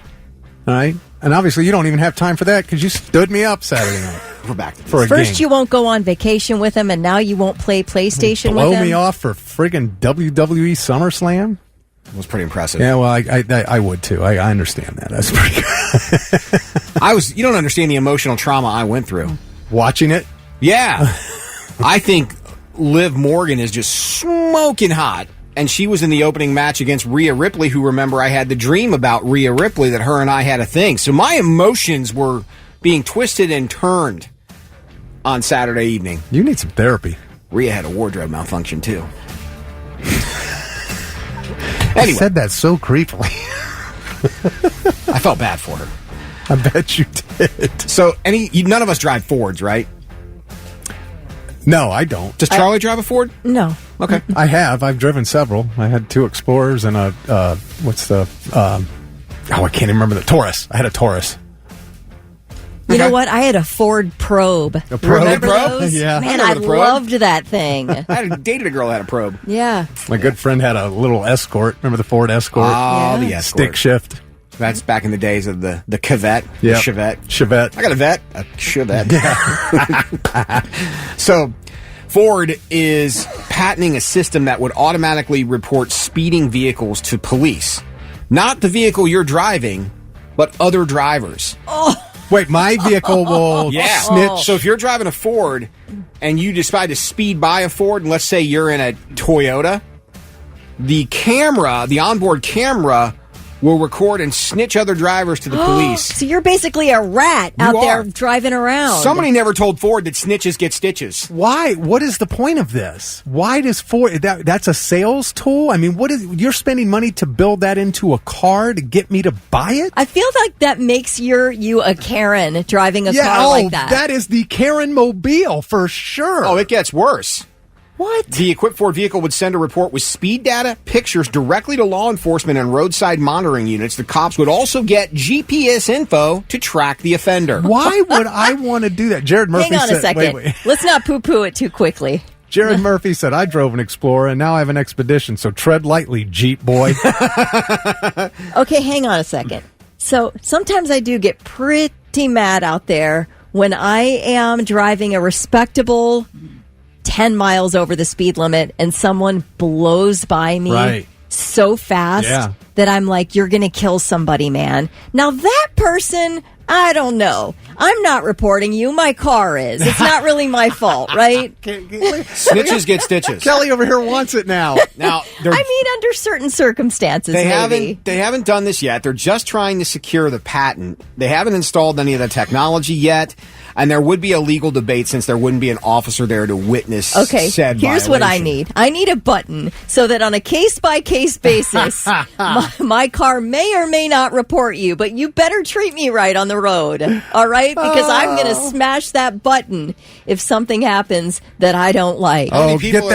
All right? And obviously you don't even have time for that because you stood me up Saturday night We're back to this. for a First, game. you won't go on vacation with him, and now you won't play PlayStation with Blow him. me off for friggin' WWE SummerSlam? It was pretty impressive. Yeah, well, I would too. I understand that. That's pretty good. You don't understand the emotional trauma I went through. Watching it? Yeah. I think Liv Morgan is just smoking hot. And she was in the opening match against Rhea Ripley, who, remember, I had the dream about Rhea Ripley that her and I had a thing. So my emotions were being twisted and turned on Saturday evening. You need some therapy. Rhea had a wardrobe malfunction, too. I Anyway, said that so creepily. I felt bad for her. I bet you did. So none of us drive Fords, right? No, I don't. Does Charlie drive a Ford? No. Okay. I have. I've driven several. I had 2 Explorers and a, I can't even remember the Taurus. I had a Taurus. You know Okay. what? I had a Ford Probe. A Probe? Remember Probe? those? Yeah. Man, I I remember the Probe. loved that thing. I dated a girl that had a Probe. Yeah. My good friend had a little Escort. Remember the Ford Escort? Oh, Yeah. the Escort. Stick shift. That's back in the days of the Cavette, Yeah. the Chevette. Chevette. I got a vet, a Chevette. So, Ford is patenting a system that would automatically report speeding vehicles to police. Not the vehicle you're driving, but other drivers. Wait, my vehicle will snitch. So if you're driving a Ford and you decide to speed by a Ford, and let's say you're in a Toyota, the onboard camera will record and snitch other drivers to the police. So you're basically a rat out there driving around. Somebody never told Ford that snitches get stitches. Why? What is the point of this? Why does Ford... That's a sales tool? I mean, you're spending money to build that into a car to get me to buy it? I feel like that makes you a Karen driving a car like that. That is the Karen Mobile for sure. Oh, it gets worse. What? The equipped Ford vehicle would send a report with speed data, pictures directly to law enforcement and roadside monitoring units. The cops would also get GPS info to track the offender. Why would I want to do that? Jared Murphy Hang on a second. Wait. Let's not poo-poo it too quickly. Jared Murphy said, I drove an Explorer and now I have an Expedition, so tread lightly, Jeep boy. Okay, hang on a second. So sometimes I do get pretty mad out there when I am driving a respectable 10 miles over the speed limit and someone blows by me so fast that I'm like, you're going to kill somebody, man. Now that person, I don't know. I'm not reporting you. My car is. It's not really my fault, right? Snitches get stitches. Kelly over here wants it now. Now, I mean, under certain circumstances, they maybe. haven't done this yet. They're just trying to secure the patent. They haven't installed any of the technology yet. And there would be a legal debate since there wouldn't be an officer there to witness said here's violation. what I need. I need a button so that on a case-by-case basis, my car may or may not report you, but you better treat me right on the road, all right? Because I'm going to smash that button if something happens that I don't like. Oh, get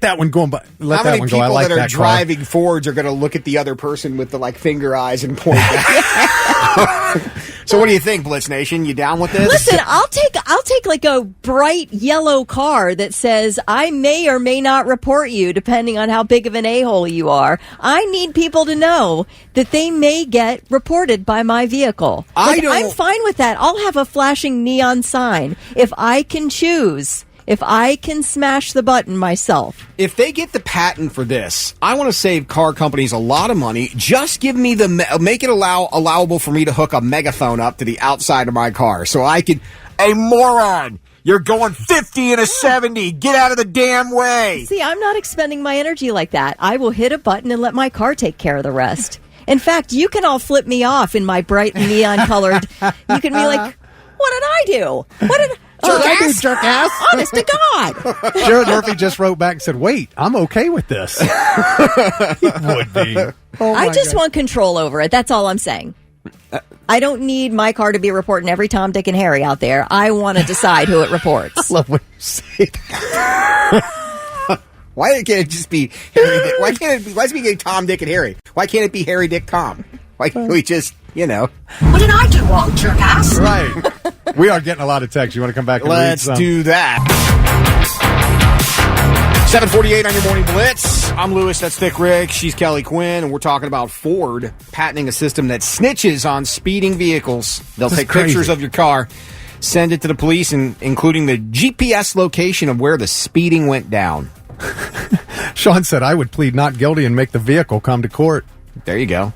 that one going. But let that one go. I like that. How many people that are driving car. Fords are going to look at the other person with the finger eyes and point back? So what do you think, Blitz Nation? You down with this? Listen, I'll take like a bright yellow car that says I may or may not report you depending on how big of an a-hole you are. I need people to know that they may get reported by my vehicle. I'm fine with that. I'll have a flashing neon sign if I can choose. If I can smash the button myself. If they get the patent for this, I want to save car companies a lot of money. Just give me make it allowable for me to hook a megaphone up to the outside of my car so I can... A moron! You're going 50 and a 70. Get out of the damn way. See, I'm not expending my energy like that. I will hit a button and let my car take care of the rest. In fact, you can all flip me off in my bright neon colored... You can be like, what did I do? What did... Jerk ass. Honest to God. Jared Murphy just wrote back and said, wait, I'm okay with this. He would be. I just want control over it. That's all I'm saying. I don't need my car to be reporting every Tom, Dick, and Harry out there. I want to decide who it reports. I love when you say that. Why can't it just be Harry Dick? Why is it be Tom, Dick, and Harry? Why can't it be Harry, Dick, Tom? Why can't we just, What did I do wrong, jerk ass? Right. We are getting a lot of texts. You want to come back and Let's read some? do that. 7:48 on your morning blitz. I'm Lewis. That's Thick Rick. She's Kelly Quinn, and we're talking about Ford patenting a system that snitches on speeding vehicles. They'll take pictures of your car, send it to the police, and including the GPS location of where the speeding went down. Sean said, I would plead not guilty and make the vehicle come to court. There you go.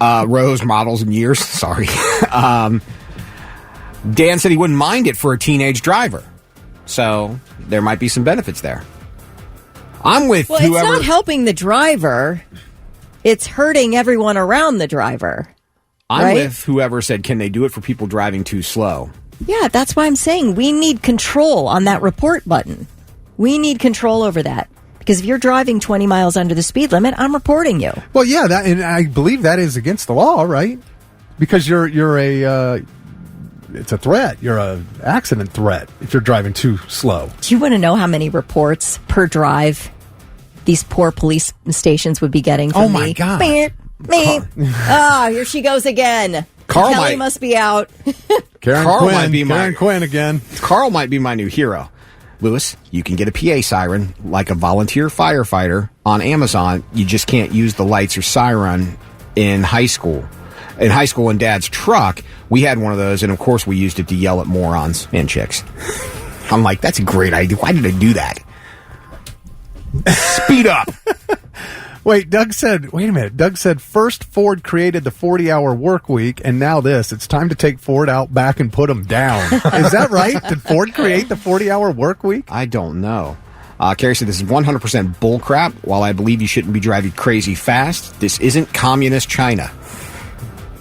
Rows, models, and years. Sorry. Dan said he wouldn't mind it for a teenage driver. So there might be some benefits there. I'm with whoever... It's not helping the driver. It's hurting everyone around the driver. I'm with whoever said, can they do it for people driving too slow? Yeah, that's why I'm saying we need control on that report button. We need control over that. Because if you're driving 20 miles under the speed limit, I'm reporting you. Well, yeah, and I believe that is against the law, right? Because you're a it's a threat. You're a accident threat if you're driving too slow. Do you want to know how many reports per drive these poor police stations would be getting from me? Oh, my God. Oh, here she goes again. Kelly must be out. Karen Quinn again. Carl might be my new hero. Lewis, you can get a PA siren like a volunteer firefighter on Amazon. You just can't use the lights or siren in high school. In high school, in Dad's truck, we had one of those, and of course we used it to yell at morons and chicks. I'm like, that's a great idea. Why did I do that? Speed up. Wait a minute. Doug said first Ford created the 40-hour work week, and now this. It's time to take Ford out back and put him down. Is that right? Did Ford create the 40-hour work week? I don't know. Carrie said this is 100% bullcrap. While I believe you shouldn't be driving crazy fast, this isn't communist China.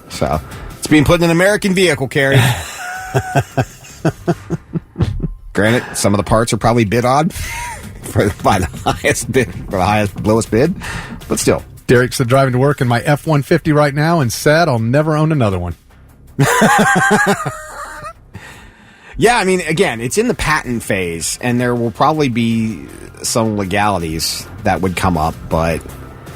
So, it's being put in an American vehicle, Carrie. Granted, some of the parts are probably bid odd by the highest bid, or the lowest bid, but still. Derek said driving to work in my F-150 right now, and sad I'll never own another one. Yeah, I mean, again, it's in the patent phase, and there will probably be some legalities that would come up, but...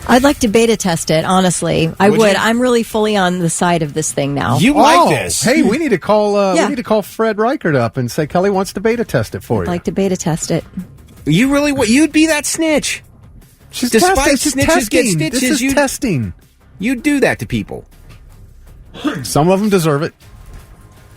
I'd like to beta test it, honestly. I would. You? I'm really fully on the side of this thing now. You like this. Hey, we need to call Fred Reichert up and say Kelly wants to beta test it for you. I'd like to beta test it. You really... You'd be that snitch. She's Despite testing. snitches get stitches, This is testing. You'd do that to people. Some of them deserve it.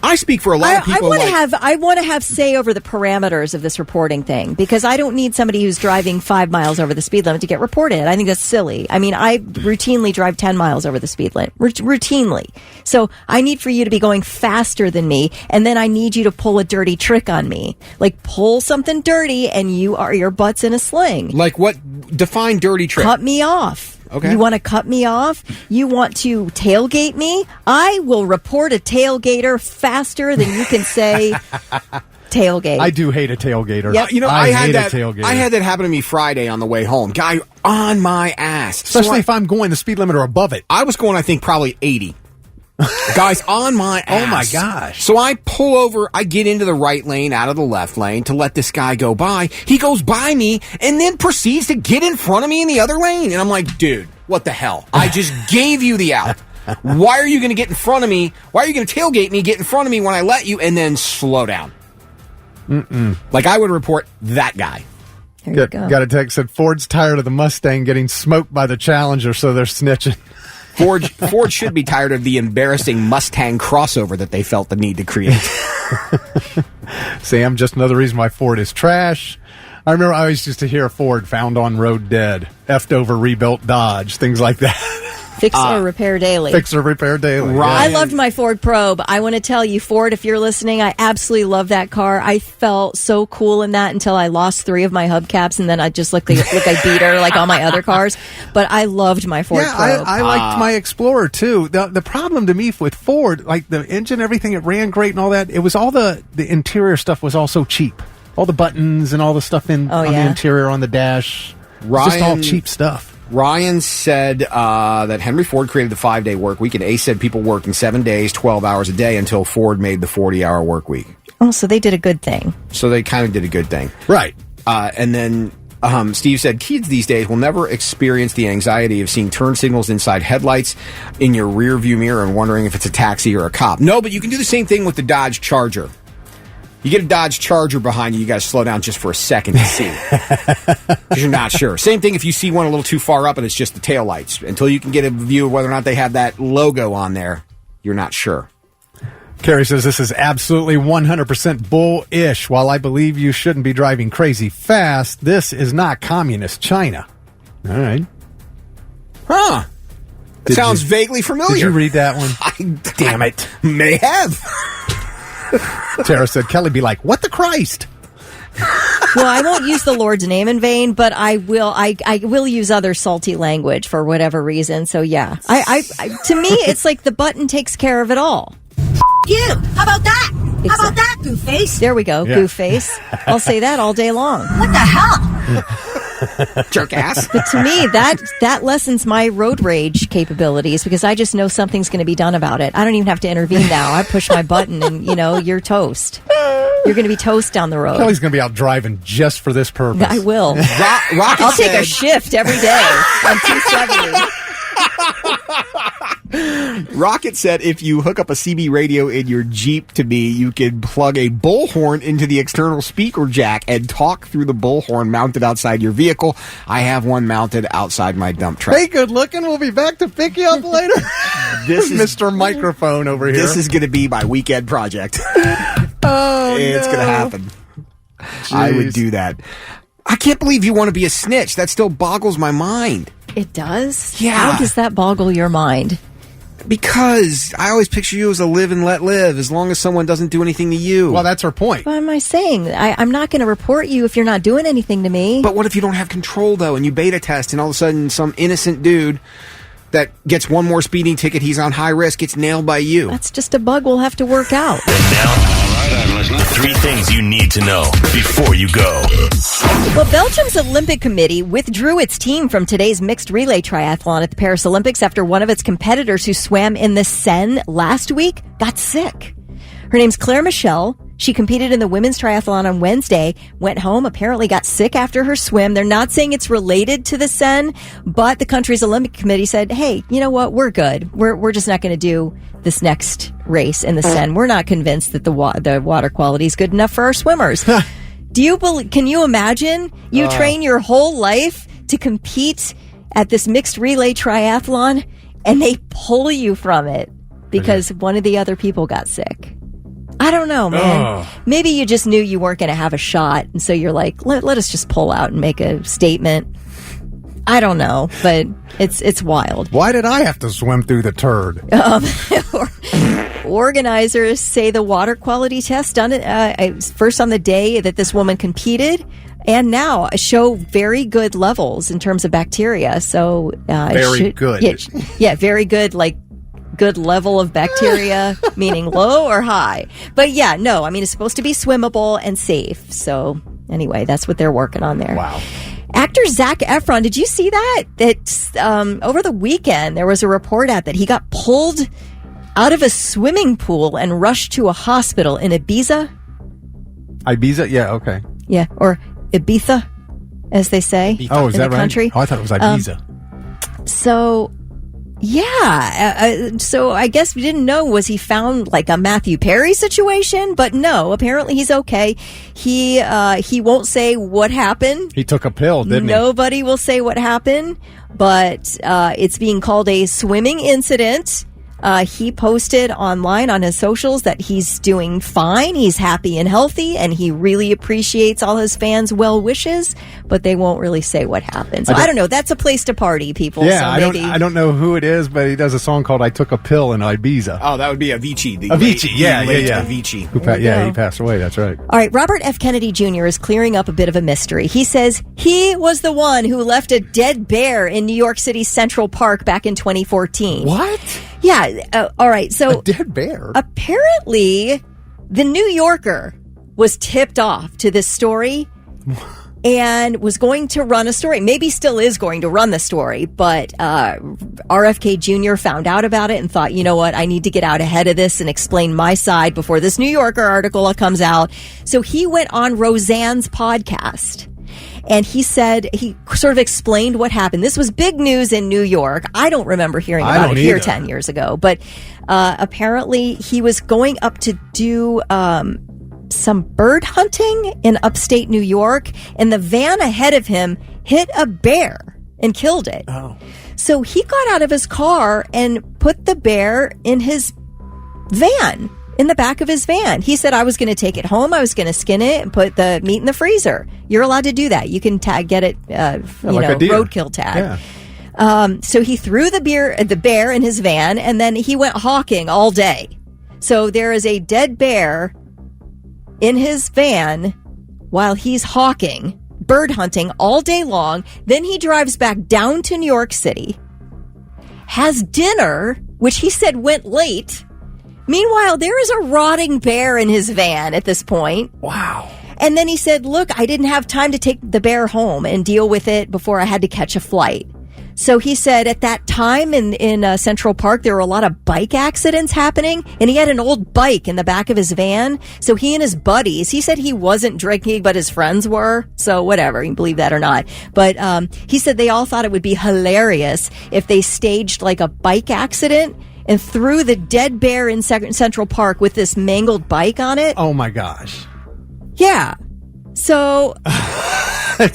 I speak for a lot of people. I want to have say over the parameters of this reporting thing, because I don't need somebody who's driving 5 miles over the speed limit to get reported. I think that's silly. I mean, I routinely drive 10 miles over the speed limit, routinely. So I need for you to be going faster than me, and then I need you to pull a dirty trick on me, like pull something dirty, and your butt's in a sling. Like what? Define dirty trick. Cut me off. Okay. You want to cut me off? You want to tailgate me? I will report a tailgater faster than you can say tailgate. I do hate a tailgater. Yep. I hate had a tailgater. I had that happen to me Friday on the way home. Guy on my ass. Especially if I'm going the speed limit or above it. I was going, I think, probably 80. Guys on my ass. Oh, my gosh. So I pull over, I get into the right lane out of the left lane to let this guy go by. He goes by me and then proceeds to get in front of me in the other lane. And I'm like, dude, what the hell? I just gave you the out. Why are you going to get in front of me? Why are you going to tailgate me, get in front of me when I let you, and then slow down? Like I would report that guy. There you go. Got a text that Ford's tired of the Mustang getting smoked by the Challenger, so they're snitching. Ford should be tired of the embarrassing Mustang crossover that they felt the need to create. Sam, just another reason why Ford is trash. I remember I always used to hear Ford found on road dead, effed over rebuilt Dodge, things like that. Fix or repair daily. Fix or repair daily. Right. I loved my Ford Probe. I want to tell you, Ford, if you're listening, I absolutely love that car. I felt so cool in that until I lost 3 of my hubcaps, and then I just looked like I beat her like all my other cars. But I loved my Ford Probe. I liked my Explorer, too. The problem to me with Ford, like the engine, everything, it ran great and all that, it was all the interior stuff was all so cheap. All the buttons and all the stuff on the interior, on the dash. Just all cheap stuff. Ryan said that Henry Ford created the 5-day work week, and Ace said people working 7 days, 12 hours a day until Ford made the 40-hour work week. Oh, so they did a good thing. So they kind of did a good thing. Right. And then Steve said, kids these days will never experience the anxiety of seeing turn signals inside headlights in your rear view mirror and wondering if it's a taxi or a cop. No, but you can do the same thing with the Dodge Charger. You get a Dodge Charger behind you, you got to slow down just for a second to see. Because you're not sure. Same thing if you see one a little too far up and it's just the taillights. Until you can get a view of whether or not they have that logo on there, you're not sure. Carrie says this is absolutely 100% bull-ish. While I believe you shouldn't be driving crazy fast, this is not communist China. All right. Huh. It sounds vaguely familiar. Did you read that one? Damn it. May have. Tara said, Kelly be like, what the Christ? Well, I won't use the Lord's name in vain, but I will use other salty language for whatever reason. So yeah, I to me, it's like the button takes care of it all. You. How about that? How about that, Goofface? There we go, Yeah. Goofface. I'll say that all day long. What the hell? Jerk ass. But to me, that lessens my road rage capabilities because I just know something's going to be done about it. I don't even have to intervene now. I push my button and, you're toast. You're going to be toast down the road. Kelly's going to be out driving just for this purpose. I will. Rocket I'll take said, a shift every day on 270. Rocket said if you hook up a CB radio in your Jeep to me, you can plug a bullhorn into the external speaker jack and talk through the bullhorn mounted outside your vehicle. I have one mounted outside my dump truck. Hey, good looking. We'll be back to pick you up later. This is Mr. Microphone over here. This is going to be my weekend project. Oh, It's no. going to happen. Jeez. I would do that. I can't believe you want to be a snitch. That still boggles my mind. It does? Yeah. How does that boggle your mind? Because I always picture you as a live and let live, as long as someone doesn't do anything to you. Well, that's her point. What am I saying? I'm not going to report you if you're not doing anything to me. But what if you don't have control, though, and you beta test, and all of a sudden some innocent dude that gets one more speeding ticket, he's on high risk, gets nailed by you? That's just a bug we'll have to work out. And now, all right, I'm listening. 3 things you need to know before you go. Well, Belgium's Olympic Committee withdrew its team from today's mixed relay triathlon at the Paris Olympics after one of its competitors who swam in the Seine last week got sick. Her name's Claire Michel. She competed in the women's triathlon on Wednesday, went home, apparently got sick after her swim. They're not saying it's related to the Seine, but the country's Olympic Committee said, hey, you know what? We're good. We're just not going to do this next race in the Seine. We're not convinced that the water quality is good enough for our swimmers. Can you imagine you train your whole life to compete at this mixed relay triathlon and they pull you from it because one of the other people got sick? I don't know, man. Maybe you just knew you weren't going to have a shot, and so you're like, let us just pull out and make a statement. I don't know, but it's wild. Why did I have to swim through the turd? Organizers say the water quality test done first on the day that this woman competed, and now show very good levels in terms of bacteria. So very good. Yeah, very good. Like. Good level of bacteria, meaning low or high. But yeah, no, I mean, it's supposed to be swimmable and safe. So anyway, that's what they're working on there. Wow. Actor Zac Efron, did you see that? Over the weekend, there was a report out that he got pulled out of a swimming pool and rushed to a hospital in Ibiza. Ibiza? Yeah, okay. Yeah, or Ibiza, as they say. Oh, is in that the right? Country. Oh, I thought it was Ibiza. So I guess we didn't know, was he found like a Matthew Perry situation? But no, apparently he's okay. He won't say what happened. He took a pill, didn't he? Nobody will say what happened, but it's being called a swimming incident. He posted online on his socials that he's doing fine, he's happy and healthy, and he really appreciates all his fans' well wishes, but they won't really say what happened. So I don't know. That's a place to party, people. Yeah, so I don't know who it is, but he does a song called "I Took a Pill in Ibiza." Oh, that would be Avicii. Avicii, yeah. Avicii. He passed away. That's right. All right, Robert F. Kennedy Jr. is clearing up a bit of a mystery. He says he was the one who left a dead bear in New York City's Central Park back in 2014. What? Yeah. All right. So a dead bear. Apparently, the New Yorker was tipped off to this story and was going to run a story. Maybe still is going to run the story, but RFK Jr. found out about it and thought, you know what, I need to get out ahead of this and explain my side before this New Yorker article comes out. So he went on Roseanne's podcast. And he said, he sort of explained what happened. This was big news in New York. I don't remember hearing about it here 10 years ago. But apparently he was going up to do some bird hunting in upstate New York. And the van ahead of him hit a bear and killed it. Oh. So he got out of his car and put the bear in his van. In the back of his van. He said, I was going to take it home. I was going to skin it and put the meat in the freezer. You're allowed to do that. You can get it, roadkill tag. Yeah. So he threw the bear in his van, and then he went hawking all day. So there is a dead bear in his van while he's hawking, bird hunting all day long. Then he drives back down to New York City, has dinner, which he said went late. Meanwhile, there is a rotting bear in his van at this point. Wow. And then he said, look, I didn't have time to take the bear home and deal with it before I had to catch a flight. So he said at that time in Central Park, there were a lot of bike accidents happening, and he had an old bike in the back of his van. So he and his buddies, he said he wasn't drinking, but his friends were. So whatever, you can believe that or not. But he said they all thought it would be hilarious if they staged like a bike accident and threw the dead bear in Central Park with this mangled bike on it. Oh, my gosh. Yeah. So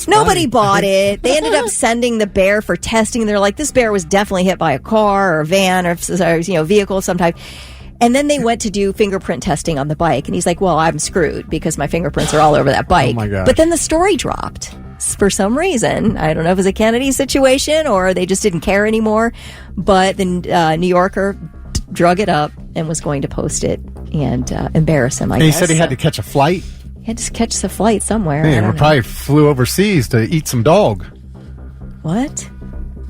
nobody bought it. They ended up sending the bear for testing. They're like, this bear was definitely hit by a car or a van or vehicle of some type. And then they went to do fingerprint testing on the bike. And he's like, well, I'm screwed because my fingerprints are all over that bike. Oh, my gosh. But then the story dropped. hits for some reason. I don't know if it was a Kennedy situation or they just didn't care anymore. But the New Yorker drug it up and was going to post it and embarrass him, I guess. He said he had to catch a flight. He had to catch the flight somewhere. Man, we probably flew overseas to eat some dog. What?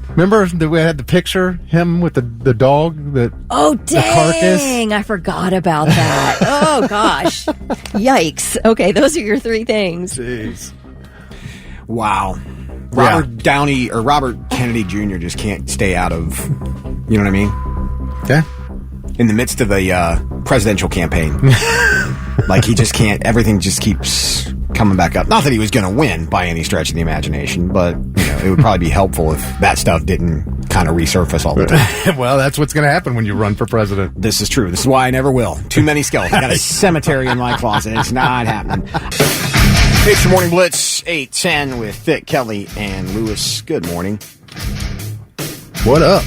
Remember that we had the picture, him with the dog? Oh, the carcass? dang. I forgot about that. Oh, gosh. Yikes. Okay, those are your three things. Jeez. Wow. Robert Kennedy Jr. just can't stay out of, you know what I mean? Okay. In the midst of a presidential campaign. Like, he just can't, everything just keeps coming back up. Not that he was going to win by any stretch of the imagination, but, you know, it would probably be helpful if that stuff didn't kind of resurface all the time. Well, that's what's going to happen when you run for president. This is true. This is why I never will. Too many skeletons. I got a cemetery in my closet. It's not happening. It's your Morning Blitz, 8:10 with Thick, Kelly, and Lewis. Good morning. What up?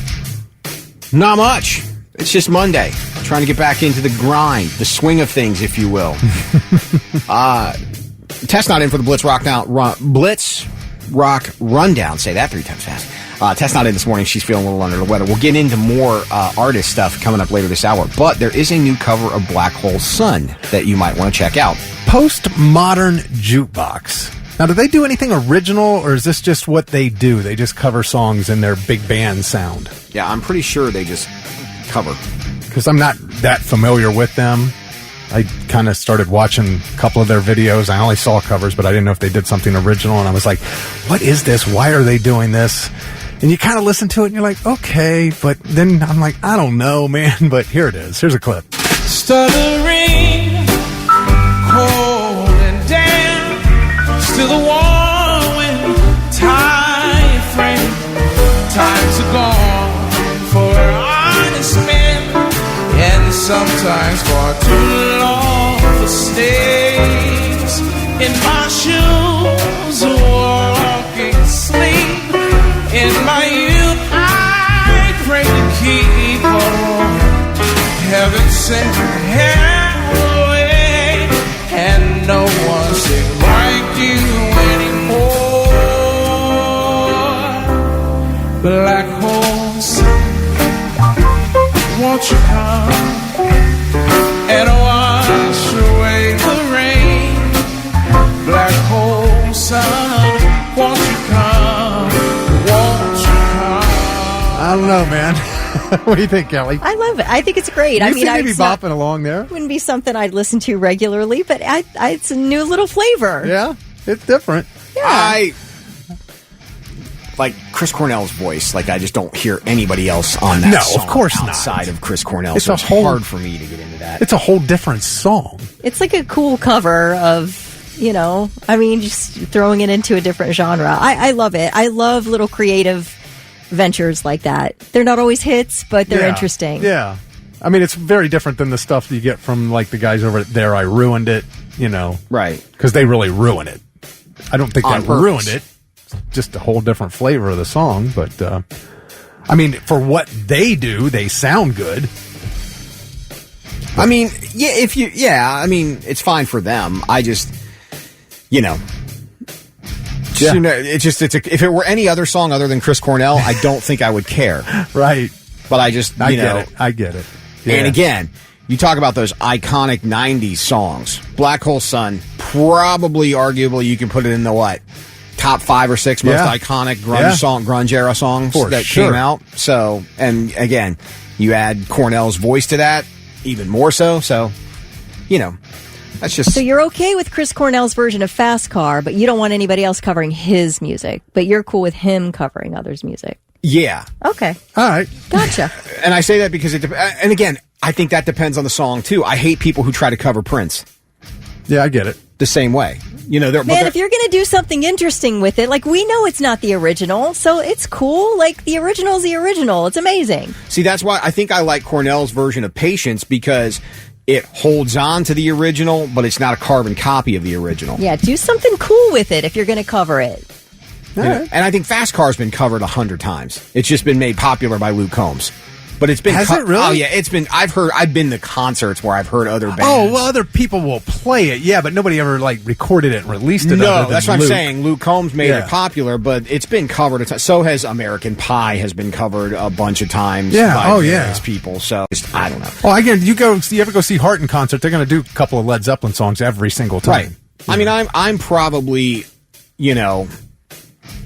Not much. It's just Monday. Trying to get back into the grind, the swing of things, if you will. Tess not in for the Blitz Rock Rundown. Say that 3 times fast. Tess not in this morning. She's feeling a little under the weather. We'll get into more artist stuff coming up later this hour. But there is a new cover of Black Hole Sun that you might want to check out. Postmodern Jukebox. Now, do they do anything original, or is this just what they do? They just cover songs in their big band sound? Yeah, I'm pretty sure they just cover. Because I'm not that familiar with them. I kind of started watching a couple of their videos. I only saw covers, but I didn't know if they did something original. And I was like, what is this? Why are they doing this? And you kind of listen to it and you're like, okay. But then I'm like, I don't know, man. But here it is. Here's a clip. Stuttering, cold and damp, still a warm tired friend. Times are gone for honest men, and sometimes for too long for stays in my shoes, walking sleep. In my youth, I pray to keep on. Heaven sent hell away, and no one sing like you anymore. Black holes, won't you come and wash away the rain? Black hole sun, won't you come? Won't you come? I don't know, man. What do you think, Kelly? I love it. I think it's great. You seem to be bopping along there. Wouldn't be something I'd listen to regularly, but it's a new little flavor. Yeah, it's different. Yeah. I like Chris Cornell's voice. Like, I just don't hear anybody else on that song. No, of course not. Outside of Chris Cornell. It's so a it's whole- hard for me to get into that. It's a whole different song. It's like a cool cover of, you know, I mean, just throwing it into a different genre. I love it. I love little creative ventures like that. They're not always hits, but they're interesting. Yeah. I mean, it's very different than the stuff you get from, like, the guys over There I Ruined It, you know. Right. Because they really ruin it. I don't think On that purpose. ruined it. It's just a whole different flavor of the song. But, I mean, for what they do, they sound good. I mean, I mean, it's fine for them. I just, you know. Yeah. You know, if it were any other song other than Chris Cornell, I don't think I would care. Right. But I just, I you get know. it. I get it. Yeah. And again, you talk about those iconic 90s songs. Black Hole Sun, probably, arguably, you can put it in the what? Top 5 or 6 most iconic grunge era songs that came out. So, and again, you add Cornell's voice to that, even more so. So, you know, that's just. So you're okay with Chris Cornell's version of Fast Car, but you don't want anybody else covering his music. But you're cool with him covering others' music. Yeah. Okay. All right. Gotcha. And I say that because and again, I think that depends on the song too. I hate people who try to cover Prince. Yeah, I get it. The same way. You know, Man, if you're going to do something interesting with it, like, we know it's not the original, so it's cool. Like, the original's the original. It's amazing. See, that's why I think I like Cornell's version of Patience, because it holds on to the original, but it's not a carbon copy of the original. Yeah, do something cool with it if you're going to cover it. You know? And I think Fast Car's been covered 100 times. It's just been made popular by Luke Combs. But it's been Has it really? Oh yeah, it's been. I've been to concerts where I've heard other bands. Oh, well, other people will play it, yeah, but nobody ever like recorded it and released it. No, other than that's what Luke. I'm saying. Luke Combs made it popular, but it's been covered. So has American Pie has been covered a bunch of times. Yeah. By various people. So I don't know. Oh, again, you ever go see Heart in concert? They're going to do a couple of Led Zeppelin songs every single time. Right. I mean, I'm probably,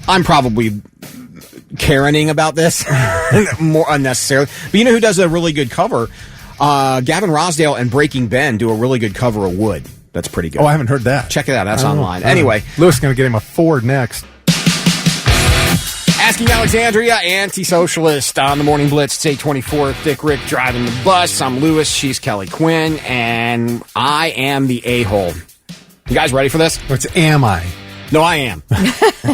I'm probably Karening about this more unnecessarily. But you know who does a really good cover? Gavin Rossdale and Breaking Ben do a really good cover of Wood. That's pretty good. Oh, I haven't heard that. Check it out. That's I don't know. online. Anyway. Lewis is going to get him a Ford next. Asking Alexandria, anti-socialist on the Morning Blitz. It's 8:24. Thick Rick driving the bus. I'm Lewis. She's Kelly Quinn. And I am the a-hole. You guys ready for this? What's am I? No, I am.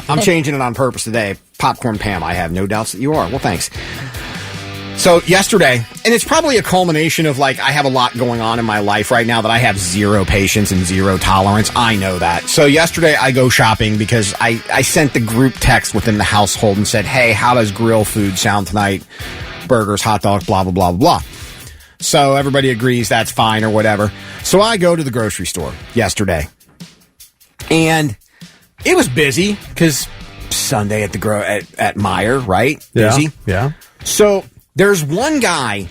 I'm changing it on purpose today. Popcorn Pam, I have no doubts that you are. Well, thanks. So yesterday, and it's probably a culmination of I have a lot going on in my life right now that I have zero patience and zero tolerance. I know that. So yesterday I go shopping because I sent the group text within the household and said, hey, how does grill food sound tonight? Burgers, hot dogs, blah, blah, blah, blah. So everybody agrees that's fine or whatever. So I go to the grocery store yesterday. And it was busy because Sunday at the at Meijer, right? Busy. Yeah. So there's one guy.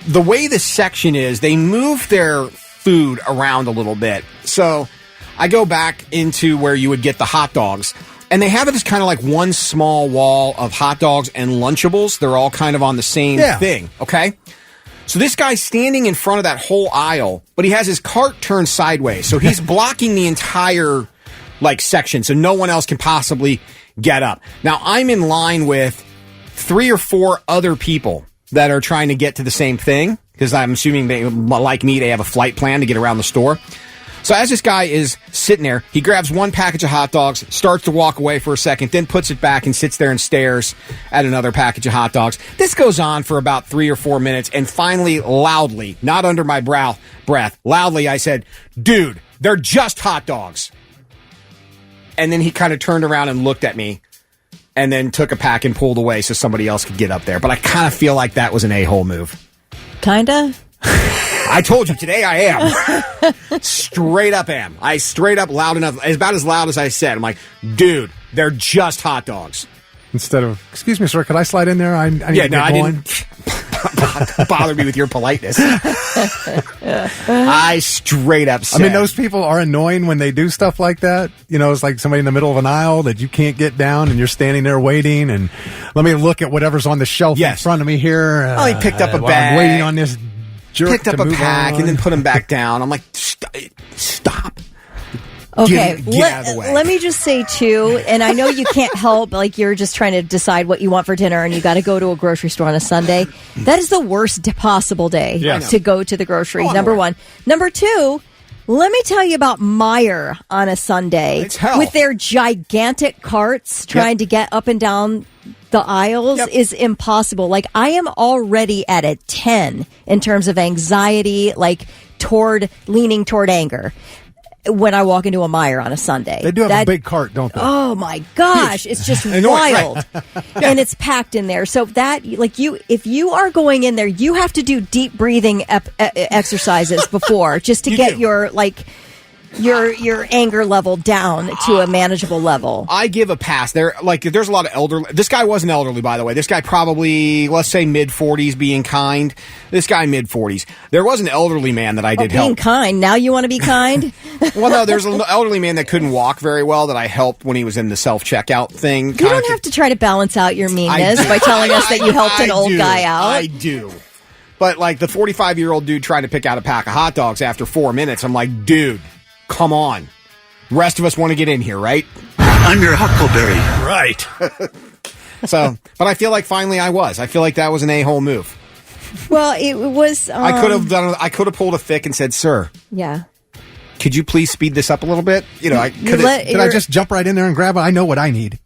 The way this section is, they move their food around a little bit. So I go back into where you would get the hot dogs, and they have it as kind of like one small wall of hot dogs and Lunchables. They're all kind of on the same thing. Okay. So this guy's standing in front of that whole aisle, but he has his cart turned sideways. So he's blocking the entire section, so no one else can possibly get up. Now, I'm in line with 3 or 4 other people that are trying to get to the same thing, because I'm assuming they, like me, they have a flight plan to get around the store. So as this guy is sitting there, he grabs one package of hot dogs, starts to walk away for a second, then puts it back and sits there and stares at another package of hot dogs. This goes on for about 3 or 4 minutes, and finally, loudly, not under my breath, loudly, I said, dude, they're just hot dogs. And then he kind of turned around and looked at me and then took a pack and pulled away so somebody else could get up there. But I kind of feel like that was an a-hole move. Kinda? I told you, today I am. Straight up am. I straight up loud enough, about as loud as I said. I'm like, dude, they're just hot dogs. Instead of, excuse me, sir, could I slide in there? I need to get going. Didn't bother me with your politeness. I straight up said. I mean, those people are annoying when they do stuff like that. It's like somebody in the middle of an aisle that you can't get down, and you're standing there waiting, and let me look at whatever's on the shelf in front of me here. He picked up a while bag. I'm waiting on this jerk picked up to a move pack on. and then put him back down. I'm like, stop. Okay, get out of the way. Let me just say, too, and I know you can't help, you're just trying to decide what you want for dinner, and you got to go to a grocery store on a Sunday. That is the worst possible day to go to the grocery, number one. Number two, let me tell you about Meijer on a Sunday. It's hell. With their gigantic carts trying to get up and down the aisles is impossible. I am already at a 10 in terms of anxiety, leaning toward anger. When I walk into a Meijer on a Sunday. They do have a big cart, don't they? Oh my gosh, it's just wild. And it's packed in there. So that, if you are going in there, you have to do deep breathing exercises before, just to get your anger level down to a manageable level. I give a pass. There's a lot of elderly. This guy wasn't elderly, by the way. This guy probably, let's say, mid-40s, being kind. This guy, mid-40s. There was an elderly man that I did help. Being kind. Now you want to be kind? Well, no, there's an elderly man that couldn't walk very well that I helped when he was in the self-checkout thing. You don't have to try to balance out your meanness by telling us that you helped an old guy out. I do. But, the 45-year-old dude trying to pick out a pack of hot dogs after 4 minutes, I'm like, dude, come on. The rest of us want to get in here, right? I'm your Huckleberry. Right. So, but I feel like finally I feel like that was an a-hole move. Well, it was... I could have pulled a thick and said, sir. Yeah. Could you please speed this up a little bit? Can I just jump right in there and grab it? I know what I need.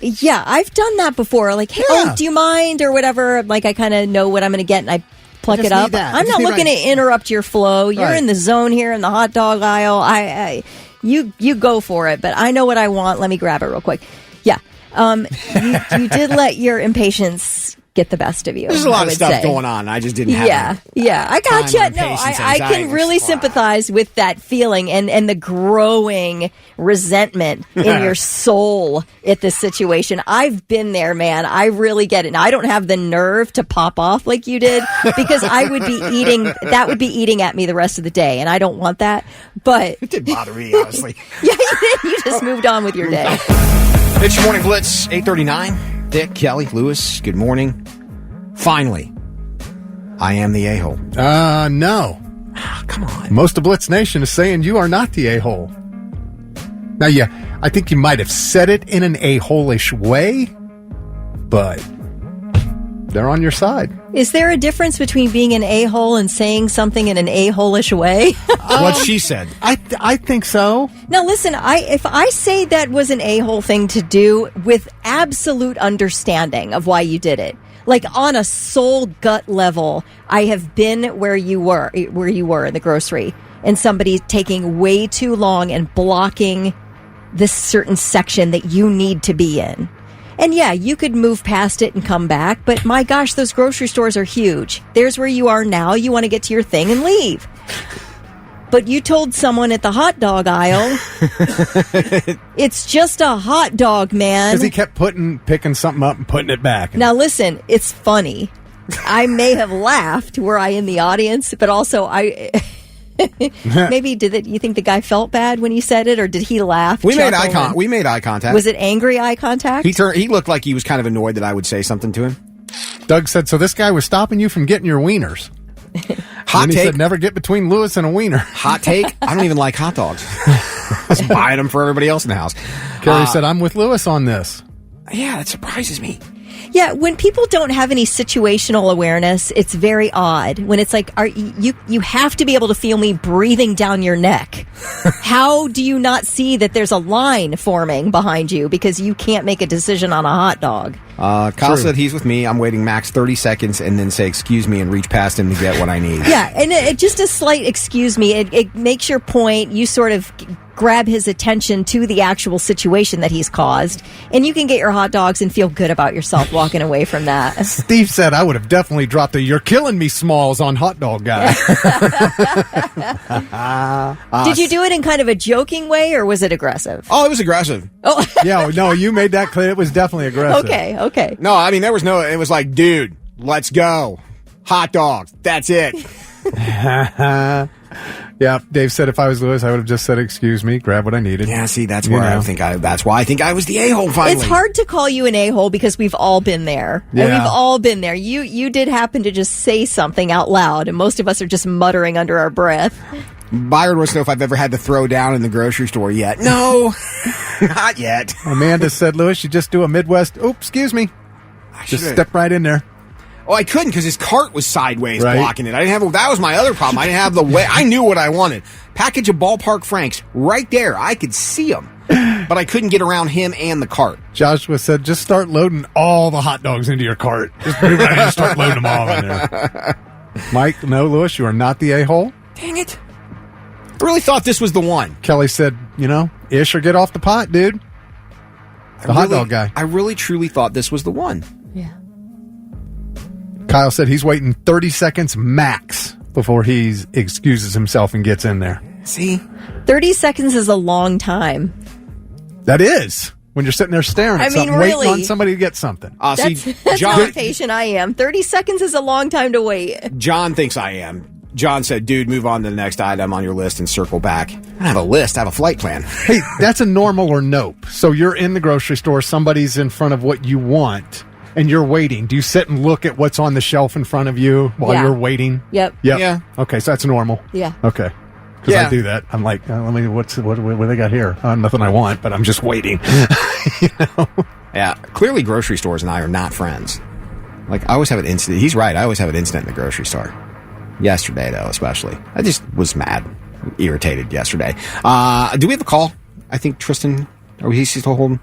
Yeah, I've done that before. Do you mind or whatever? I kind of know what I'm going to get, and I pluck it up. I'm not looking to interrupt your flow. You're in the zone here in the hot dog aisle. You go for it, but I know what I want. Let me grab it real quick. Yeah. You did let your impatience get the best of you. There's a lot I of would stuff say. going on. I just didn't have I got you. time, No, patience, I can anxiety. really sympathize with that feeling and the growing resentment in your soul at this situation. I've been there, man. I really get it. And I don't have the nerve to pop off like you did because I would be eating at me the rest of the day, and I don't want that. But It did bother me, honestly. yeah, you just moved on with your day. It's your Morning Blitz, 8:39. Dick, Kelly, Lewis, good morning. Finally, I am the a-hole. No. Come on. Most of Blitz Nation is saying you are not the a-hole. Now, yeah, I think you might have said it in an a-hole-ish way, but they're on your side. Is there a difference between being an a-hole and saying something in an a-hole-ish way? What she said. I think so. Now, listen, if I say that was an a-hole thing to do with absolute understanding of why you did it, like on a soul gut level, I have been where you were in the grocery, and somebody taking way too long and blocking this certain section that you need to be in. And yeah, you could move past it and come back, but my gosh, those grocery stores are huge. There's where you are now. You want to get to your thing and leave. But you told someone at the hot dog aisle, it's just a hot dog, man. Because he kept picking something up and putting it back. Now listen, it's funny. I may have laughed were I in the audience, but also maybe you think the guy felt bad when you said it, or did he laugh? We made eye contact. Was it angry eye contact? He looked like he was kind of annoyed that I would say something to him. Doug said, so this guy was stopping you from getting your wieners. Hot and he take. said, never get between Lewis and a wiener. Hot take. I don't even like hot dogs. I was buying them for everybody else in the house. Kerry said, I'm with Lewis on this. Yeah, that surprises me. Yeah, when people don't have any situational awareness, it's very odd. When it's like, you have to be able to feel me breathing down your neck. How do you not see that there's a line forming behind you because you can't make a decision on a hot dog? Kyle said he's with me. I'm waiting max 30 seconds and then say excuse me and reach past him to get what I need. Yeah, and just a slight excuse me. It makes your point. You sort of grab his attention to the actual situation that he's caused, and you can get your hot dogs and feel good about yourself walking away from that. Steve said, I would have definitely dropped the "you're killing me" smalls on hot dog guy. Did you do it in kind of a joking way, or was it aggressive? Oh, it was aggressive. Oh, Yeah, no, you made that clear. It was definitely aggressive. okay. No, I mean, it was like, dude, let's go. Hot dogs. That's it. Yeah, Dave said if I was Lewis, I would have just said, excuse me, grab what I needed. Yeah, see, that's why I think I was the a-hole finally. It's hard to call you an a-hole because we've all been there. And Yeah. we've all been there. You did happen to just say something out loud, and most of us are just muttering under our breath. Byron wants to know if I've ever had to throw down in the grocery store yet. No, not yet. Amanda said, Lewis, you just do a Midwest, oops, excuse me. Just step right in there. Oh, I couldn't because his cart was sideways Right. blocking it. I didn't have. That was my other problem. I didn't have the way. I knew what I wanted. Package of Ballpark Franks right there. I could see them, but I couldn't get around him and the cart. Joshua said, just start loading all the hot dogs into your cart. Just move right in and start loading them all in there. Mike, no, Lewis, you are not the a-hole. Dang it! I really thought this was the one. Kelly said, ish or get off the pot, dude. The hot dog guy. I really, truly thought this was the one. Yeah. Kyle said he's waiting 30 seconds max before he excuses himself and gets in there. See? 30 seconds is a long time. That is. When you're sitting there staring at something, really, waiting on somebody to get something. That's how patient I am. 30 seconds is a long time to wait. John thinks I am. John said, dude, move on to the next item on your list and circle back. I don't have a list. I have a flight plan. Hey, that's a normal or nope. So you're in the grocery store, somebody's in front of what you want, and you're waiting. Do you sit and look at what's on the shelf in front of you while you're waiting? Yep. Yeah. Okay, so that's normal. Yeah. Okay. Because I do that. I'm like, let me. What they got here? Nothing I want, but I'm just waiting. Yeah. Clearly, grocery stores and I are not friends. Like, I always have an incident. He's right. I always have an incident in the grocery store. Yesterday, though, especially. I just was mad, irritated yesterday. Do we have a call? I think Tristan, are we still holding?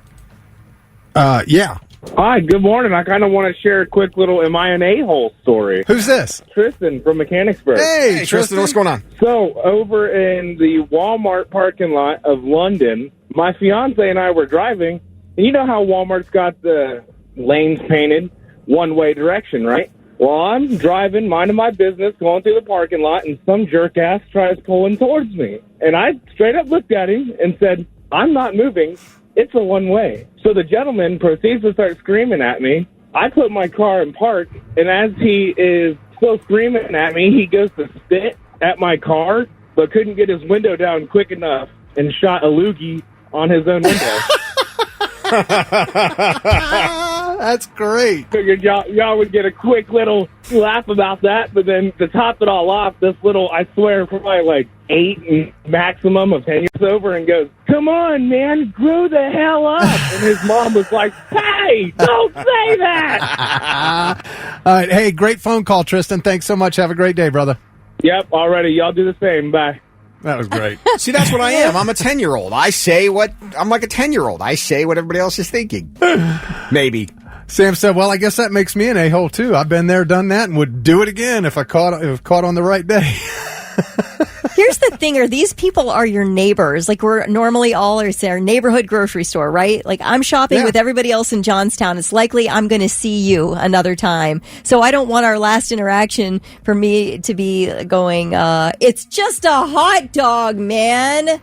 Yeah. Hi, good morning. I kind of want to share a quick little Am I an A-hole story. Who's this? Tristan from Mechanicsburg. Hey, Tristan, what's going on? So, over in the Walmart parking lot of London, my fiance and I were driving, and you know how Walmart's got the lanes painted? one-way direction, right? Well, I'm driving, minding my business, going through the parking lot, and some jerk-ass tries pulling towards me. And I straight up looked at him and said, I'm not moving. It's a one-way. So the gentleman proceeds to start screaming at me. I put my car in park, and as he is still screaming at me, he goes to spit at my car, but couldn't get his window down quick enough and shot a loogie on his own window. That's great. Figured y'all would get a quick little laugh about that, but then to top it all off, this little, I swear, probably like 8 maximum of 10 years over and goes, come on, man, grow the hell up. And his mom was like, hey, don't say that. All right. Hey, great phone call, Tristan. Thanks so much. Have a great day, brother. Yep, already. Y'all do the same. Bye. That was great. See, that's what I am. I'm a 10-year-old. I'm like a 10-year-old. I say what everybody else is thinking. Maybe. Sam said, well, I guess that makes me an a-hole, too. I've been there, done that, and would do it again if caught on the right day. Here's the thing, these people are your neighbors. Like, we're normally all at our neighborhood grocery store, right? Like, I'm shopping with everybody else in Johnstown. It's likely I'm going to see you another time. So I don't want our last interaction for me to be going, it's just a hot dog, man.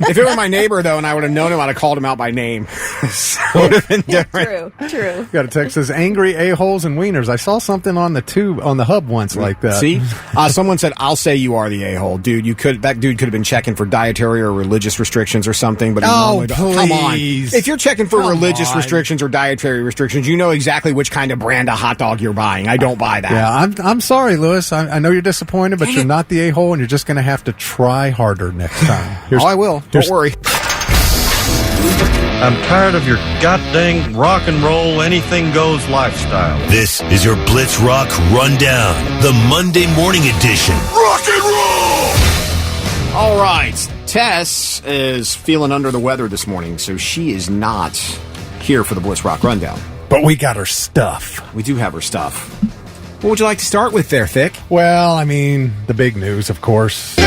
If it were my neighbor, though, and I would have known him, I'd have called him out by name. So it would have been different. True. Got a text says, angry a-holes and wieners. I saw something on the hub once like that. See? Someone said, I'll say you are the a-hole. Dude, that dude could have been checking for dietary or religious restrictions or something, but please. Come on. If you're checking for religious restrictions or dietary restrictions, you know exactly which kind of brand of hot dog you're buying. I don't buy that. Yeah, I'm sorry, Lewis. I know you're disappointed, but you're not the a-hole, and you're just going to have to try harder next time. I will. Don't worry. I'm tired of your goddamn rock and roll, anything goes lifestyle. This is your Blitz Rock Rundown, the Monday morning edition. Rock and roll! All right. Tess is feeling under the weather this morning, so she is not here for the Blitz Rock Rundown. But we got her stuff. We do have her stuff. What would you like to start with there, Thick? Well, I mean, the big news, of course.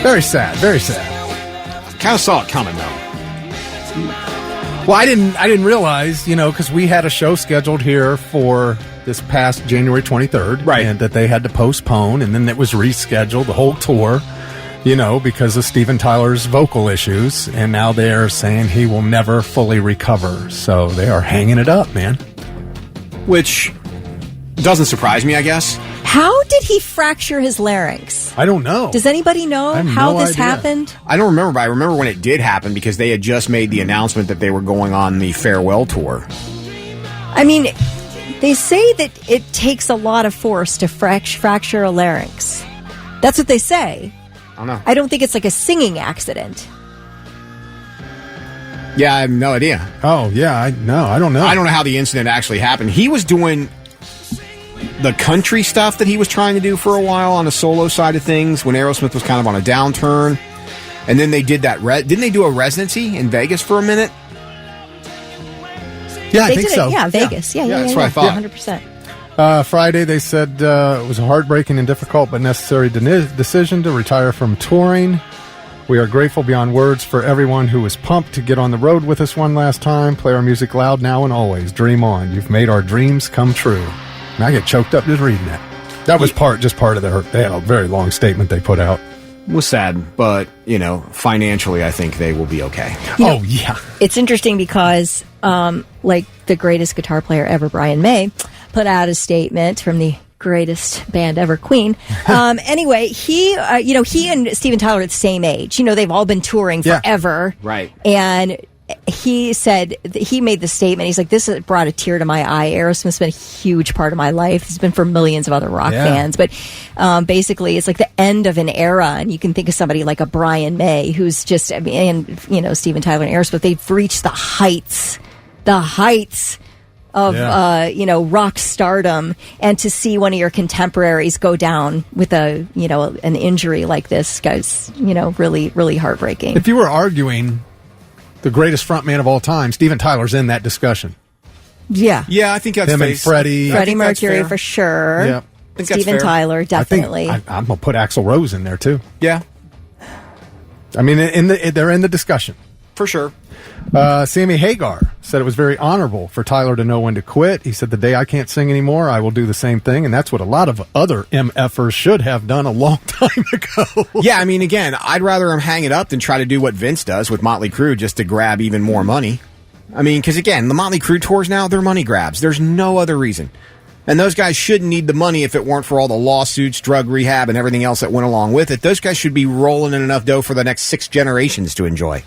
Very sad, very sad. Kind of saw it coming, though. Well, I didn't realize, because we had a show scheduled here for this past January 23rd. Right. And that they had to postpone, and then it was rescheduled, the whole tour, because of Steven Tyler's vocal issues. And now they're saying he will never fully recover. So they are hanging it up, man. Which doesn't surprise me, I guess. How did he fracture his larynx? I don't know. Does anybody know how this happened? I don't remember, but I remember when it did happen because they had just made the announcement that they were going on the farewell tour. I mean, they say that it takes a lot of force to fracture a larynx. That's what they say. I don't know. I don't think it's like a singing accident. Yeah, I have no idea. Oh, yeah, I don't know. I don't know how the incident actually happened. He was doing the country stuff that he was trying to do for a while on the solo side of things when Aerosmith was kind of on a downturn. And then they did that. Didn't they do a residency in Vegas for a minute? Yeah, I think so. Yeah, Vegas. Yeah, that's what I thought. 100%. Friday, they said it was a heartbreaking and difficult but necessary decision to retire from touring. We are grateful beyond words for everyone who was pumped to get on the road with us one last time. Play our music loud now and always. Dream on. You've made our dreams come true. And I get choked up just reading that. That was part of they had a very long statement they put out. It was sad, but, financially, I think they will be okay. Yeah. It's interesting because, like the greatest guitar player ever, Brian May, put out a statement from the greatest band ever, Queen. Anyway, he and Steven Tyler are the same age. They've all been touring forever. Yeah. Right. And he said, he made the statement, he's like, this brought a tear to my eye. Aerosmith's been a huge part of my life. It's been for millions of other rock fans. But basically, it's like the end of an era. And you can think of somebody like a Brian May, who's just, and Steven Tyler and Aerosmith, they've reached the heights of rock stardom, and to see one of your contemporaries go down with an injury like this, guys, really, really heartbreaking. If you were arguing the greatest frontman of all time, Steven Tyler's in that discussion. Yeah, I think that's him and Freddie Mercury for sure. Yeah, Steven Tyler definitely. I'm gonna put Axl Rose in there too. Yeah. I mean, they're in the discussion. For sure. Sammy Hagar said it was very honorable for Tyler to know when to quit. He said, the day I can't sing anymore, I will do the same thing. And that's what a lot of other MFers should have done a long time ago. Yeah, I mean, again, I'd rather him hang it up than try to do what Vince does with Motley Crue just to grab even more money. I mean, because again, the Motley Crue tours now, they're money grabs. There's no other reason. And those guys shouldn't need the money if it weren't for all the lawsuits, drug rehab, and everything else that went along with it. Those guys should be rolling in enough dough for the next 6 generations to enjoy.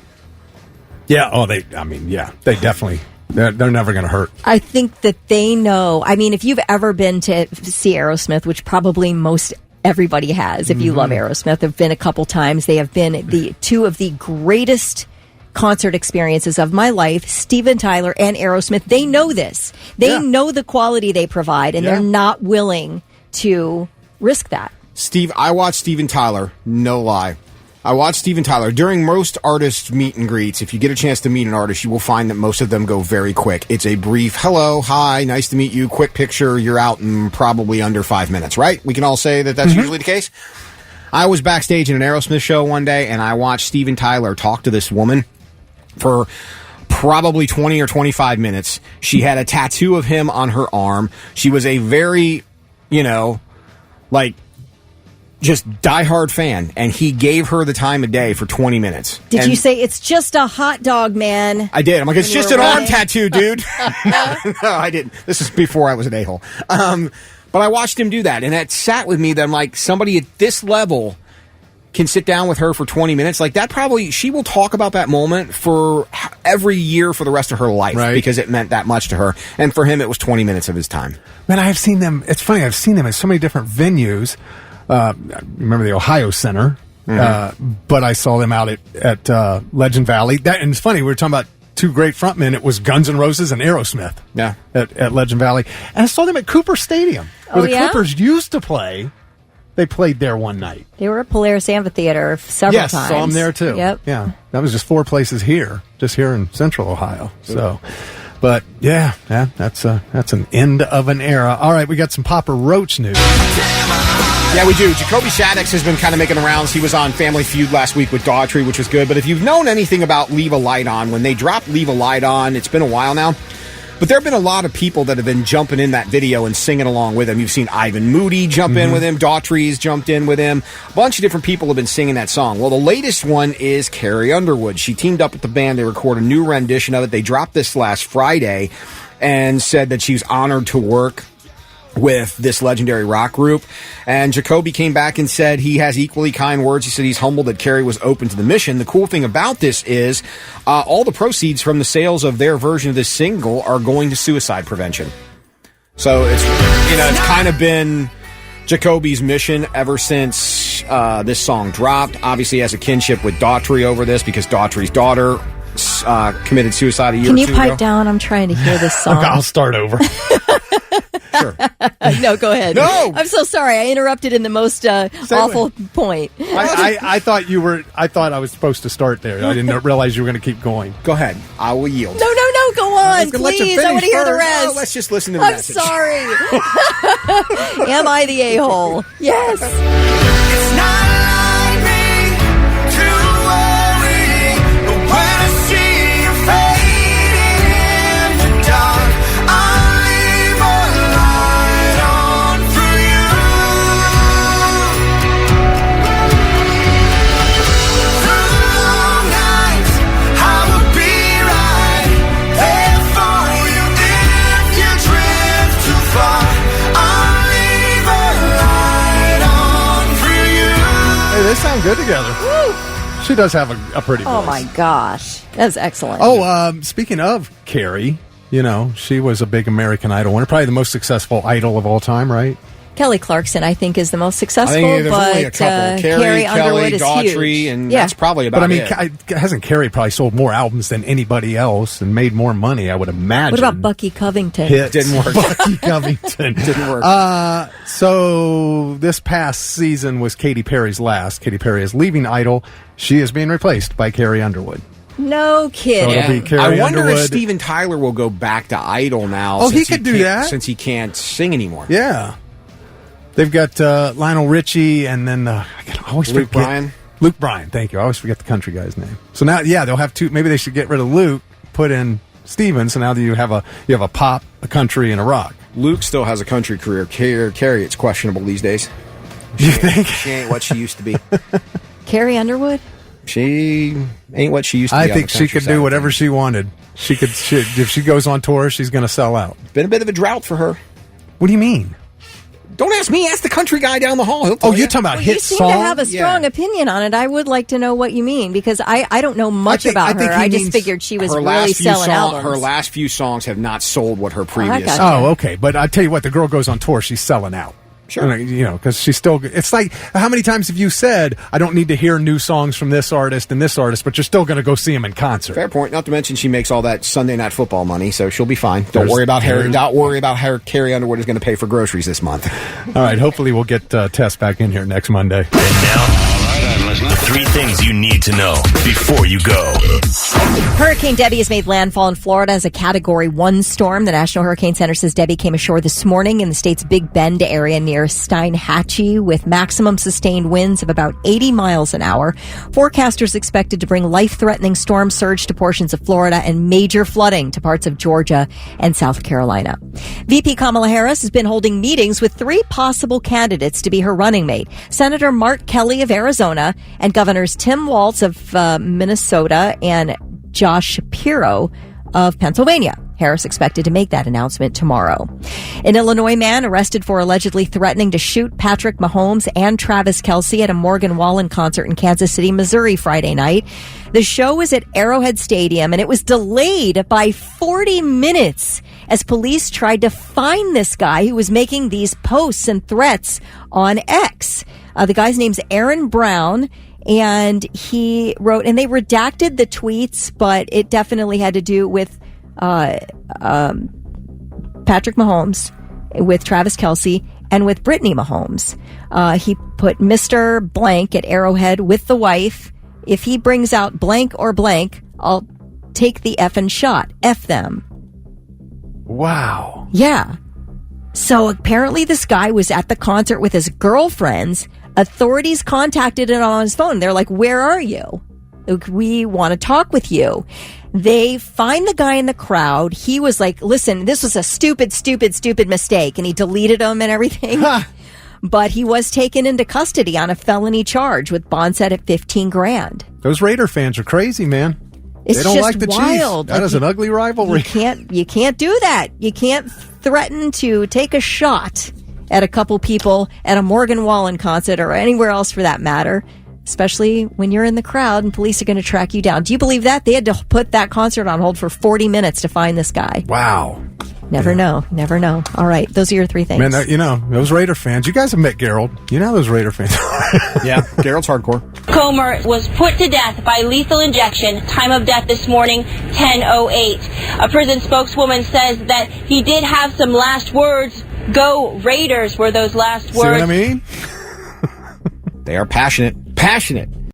Yeah, they definitely, they're never going to hurt. I think that they know. I mean, if you've ever been to see Aerosmith, which probably most everybody has, if you love Aerosmith, have been a couple times. They have been the two of the greatest concert experiences of my life. Steven Tyler and Aerosmith, they know this. They know the quality they provide, and they're not willing to risk that. Steve, I watched Steven Tyler, no lie. I watched Steven Tyler. During most artist meet and greets, if you get a chance to meet an artist, you will find that most of them go very quick. It's a brief, hello, hi, nice to meet you, quick picture, you're out in probably under 5 minutes, right? We can all say that that's usually the case. I was backstage in an Aerosmith show one day, and I watched Steven Tyler talk to this woman for probably 20 or 25 minutes. She had a tattoo of him on her arm. She was a very, just diehard fan, and he gave her the time of day for 20 minutes. Did you say, it's just a hot dog, man? I did. I'm like, it's just an arm tattoo, dude. No, I didn't. This is before I was an a-hole. But I watched him do that, and it sat with me that I'm like, somebody at this level can sit down with her for 20 minutes. Like, that probably, she will talk about that moment for every year for the rest of her life, right? Because it meant that much to her. And for him, it was 20 minutes of his time. Man, I have seen them. It's funny. I've seen them at so many different venues. I remember the Ohio Center, but I saw them out at Legend Valley. And it's funny, we were talking about two great frontmen. It was Guns N' Roses and Aerosmith at Legend Valley. And I saw them at Cooper Stadium, where the Clippers used to play. They played there one night. They were at Polaris Amphitheater several times. Yes, saw them there too. Yep. Yeah, that was just 4 places here, just here in Central Ohio. So, but yeah, that's an end of an era. All right, we got some Papa Roach news. Yeah, we do. Jacoby Shaddix has been kind of making the rounds. He was on Family Feud last week with Daughtry, which was good. But if you've known anything about Leave a Light On, when they dropped Leave a Light On, it's been a while now. But there have been a lot of people that have been jumping in that video and singing along with him. You've seen Ivan Moody jump in with him. Daughtry's jumped in with him. A bunch of different people have been singing that song. Well, the latest one is Carrie Underwood. She teamed up with the band. They recorded a new rendition of it. They dropped this last Friday and said that she was honored to work with this legendary rock group. And Jacoby came back and said he has equally kind words. He said he's humbled that Carrie was open to the mission. The cool thing about this is all the proceeds from the sales of their version of this single are going to suicide prevention. So it's it's kind of been Jacoby's mission ever since this song dropped. Obviously he has a kinship with Daughtry over this because Daughtry's daughter committed suicide a year or two ago. Can you pipe down? I'm trying to hear this song. Okay, I'll start over. Sure. No, go ahead. No! I'm so sorry. I interrupted in the most awful point. I thought I was supposed to start there. I didn't realize you were going to keep going. Go ahead. I will yield. No, go on, please. I want to hear the rest. No, let's just listen to the I'm message. sorry. Am I the a-hole? Yes. It's not like me to worry, but when I see your fading in the dark, I'll leave a light on for you. Through the long nights, I will be right there for you. If you drift too far, I'll leave a light on for you. Hey, they sound good together. Woo. She does have a pretty voice. Oh, my gosh. That's excellent. Oh, speaking of Carrie, she was a big American Idol winner, probably the most successful idol of all time, right? Kelly Clarkson, I think, is the most successful. I think there's but only a couple. Carrie Underwood Kelly, is Daughtry, huge. and that's probably about it. But I mean, hasn't Carrie probably sold more albums than anybody else and made more money, I would imagine? What about Bucky Covington? Hits. Didn't work. Bucky Covington. Didn't work. So this past season was Katy Perry's last. Katy Perry is leaving Idol. She is being replaced by Carrie Underwood. No kidding. So it'll be Carrie I wonder Underwood. if Steven Tyler will go back to Idol now. Oh, he could do that. Since he can't sing anymore. Yeah. They've got Lionel Richie and then I always Luke forget. Bryan. Luke Bryan, thank you. I always forget the country guy's name. So now, yeah, they'll have two. Maybe they should get rid of Luke, put in Steven, so now that you have a pop, a country, and a rock. Luke still has a country career. Carrie, it's questionable these days. You think? She ain't what she used to be. Carrie Underwood? She ain't what she used to be. I think she could do whatever she wanted. If she goes on tour, she's going to sell out. Been a bit of a drought for her. What do you mean? Don't ask me. Ask the country guy down the hall. Oh, you're talking about hit song? song? You seem to have a strong opinion on it. I would like to know what you mean, because I don't know much about her. I just figured she was really selling albums. Her last few songs have not sold what her previous. Oh, okay. But I tell you what, the girl goes on tour, she's selling out. Sure. You know, because she's still. It's like, how many times have you said, I don't need to hear new songs from this artist and this artist, but you're still going to go see them in concert? Fair point. Not to mention she makes all that Sunday Night Football money, so she'll be fine. Don't worry about how Carrie Underwood is going to pay for groceries this month. All right. Hopefully we'll get Tess back in here next Monday. And now, the 3 things you need to know before you go. Hurricane Debbie has made landfall in Florida as a Category 1 storm. The National Hurricane Center says Debbie came ashore this morning in the state's Big Bend area near Steinhatchee with maximum sustained winds of about 80 miles an hour. Forecasters expected to bring life-threatening storm surge to portions of Florida and major flooding to parts of Georgia and South Carolina. VP Kamala Harris has been holding meetings with 3 possible candidates to be her running mate. Senator Mark Kelly of Arizona and Governors Tim Walz of Minnesota and Josh Shapiro of Pennsylvania. Harris expected to make that announcement tomorrow. An Illinois man arrested for allegedly threatening to shoot Patrick Mahomes and Travis Kelce at a Morgan Wallen concert in Kansas City, Missouri Friday night. The show was at Arrowhead Stadium and it was delayed by 40 minutes as police tried to find this guy who was making these posts and threats on X. The guy's name's Aaron Brown. And he wrote, and they redacted the tweets, but it definitely had to do with Patrick Mahomes, with Travis Kelce, and with Brittany Mahomes. He put Mr. Blank at Arrowhead with the wife. If he brings out blank or blank, I'll take the effing shot. F them. Wow. Yeah. So apparently this guy was at the concert with his girlfriends. Authorities contacted him on his phone. They're like, where are you? We want to talk with you. They find the guy in the crowd. He was like, listen, this was a stupid mistake. And he deleted them and everything. But he was taken into custody on a felony charge with bond set at $15,000. Those Raider fans are crazy, man. It's they don't just like the wild. Chiefs. That is an ugly rivalry. You can't do that. You can't threaten to take a shot at a couple people at a Morgan Wallen concert or anywhere else for that matter, especially when you're in the crowd and police are going to track you down. Do you believe that? They had to put that concert on hold for 40 minutes to find this guy. Wow. Never know. All right. Those are your 3 things. Man, those Raider fans, you guys have met Gerald. You know those Raider fans. Yeah, Gerald's hardcore. Comer was put to death by lethal injection. Time of death this morning, 10:08. A prison spokeswoman says that he did have some last words. Go Raiders were those last words. See what I mean? They are passionate.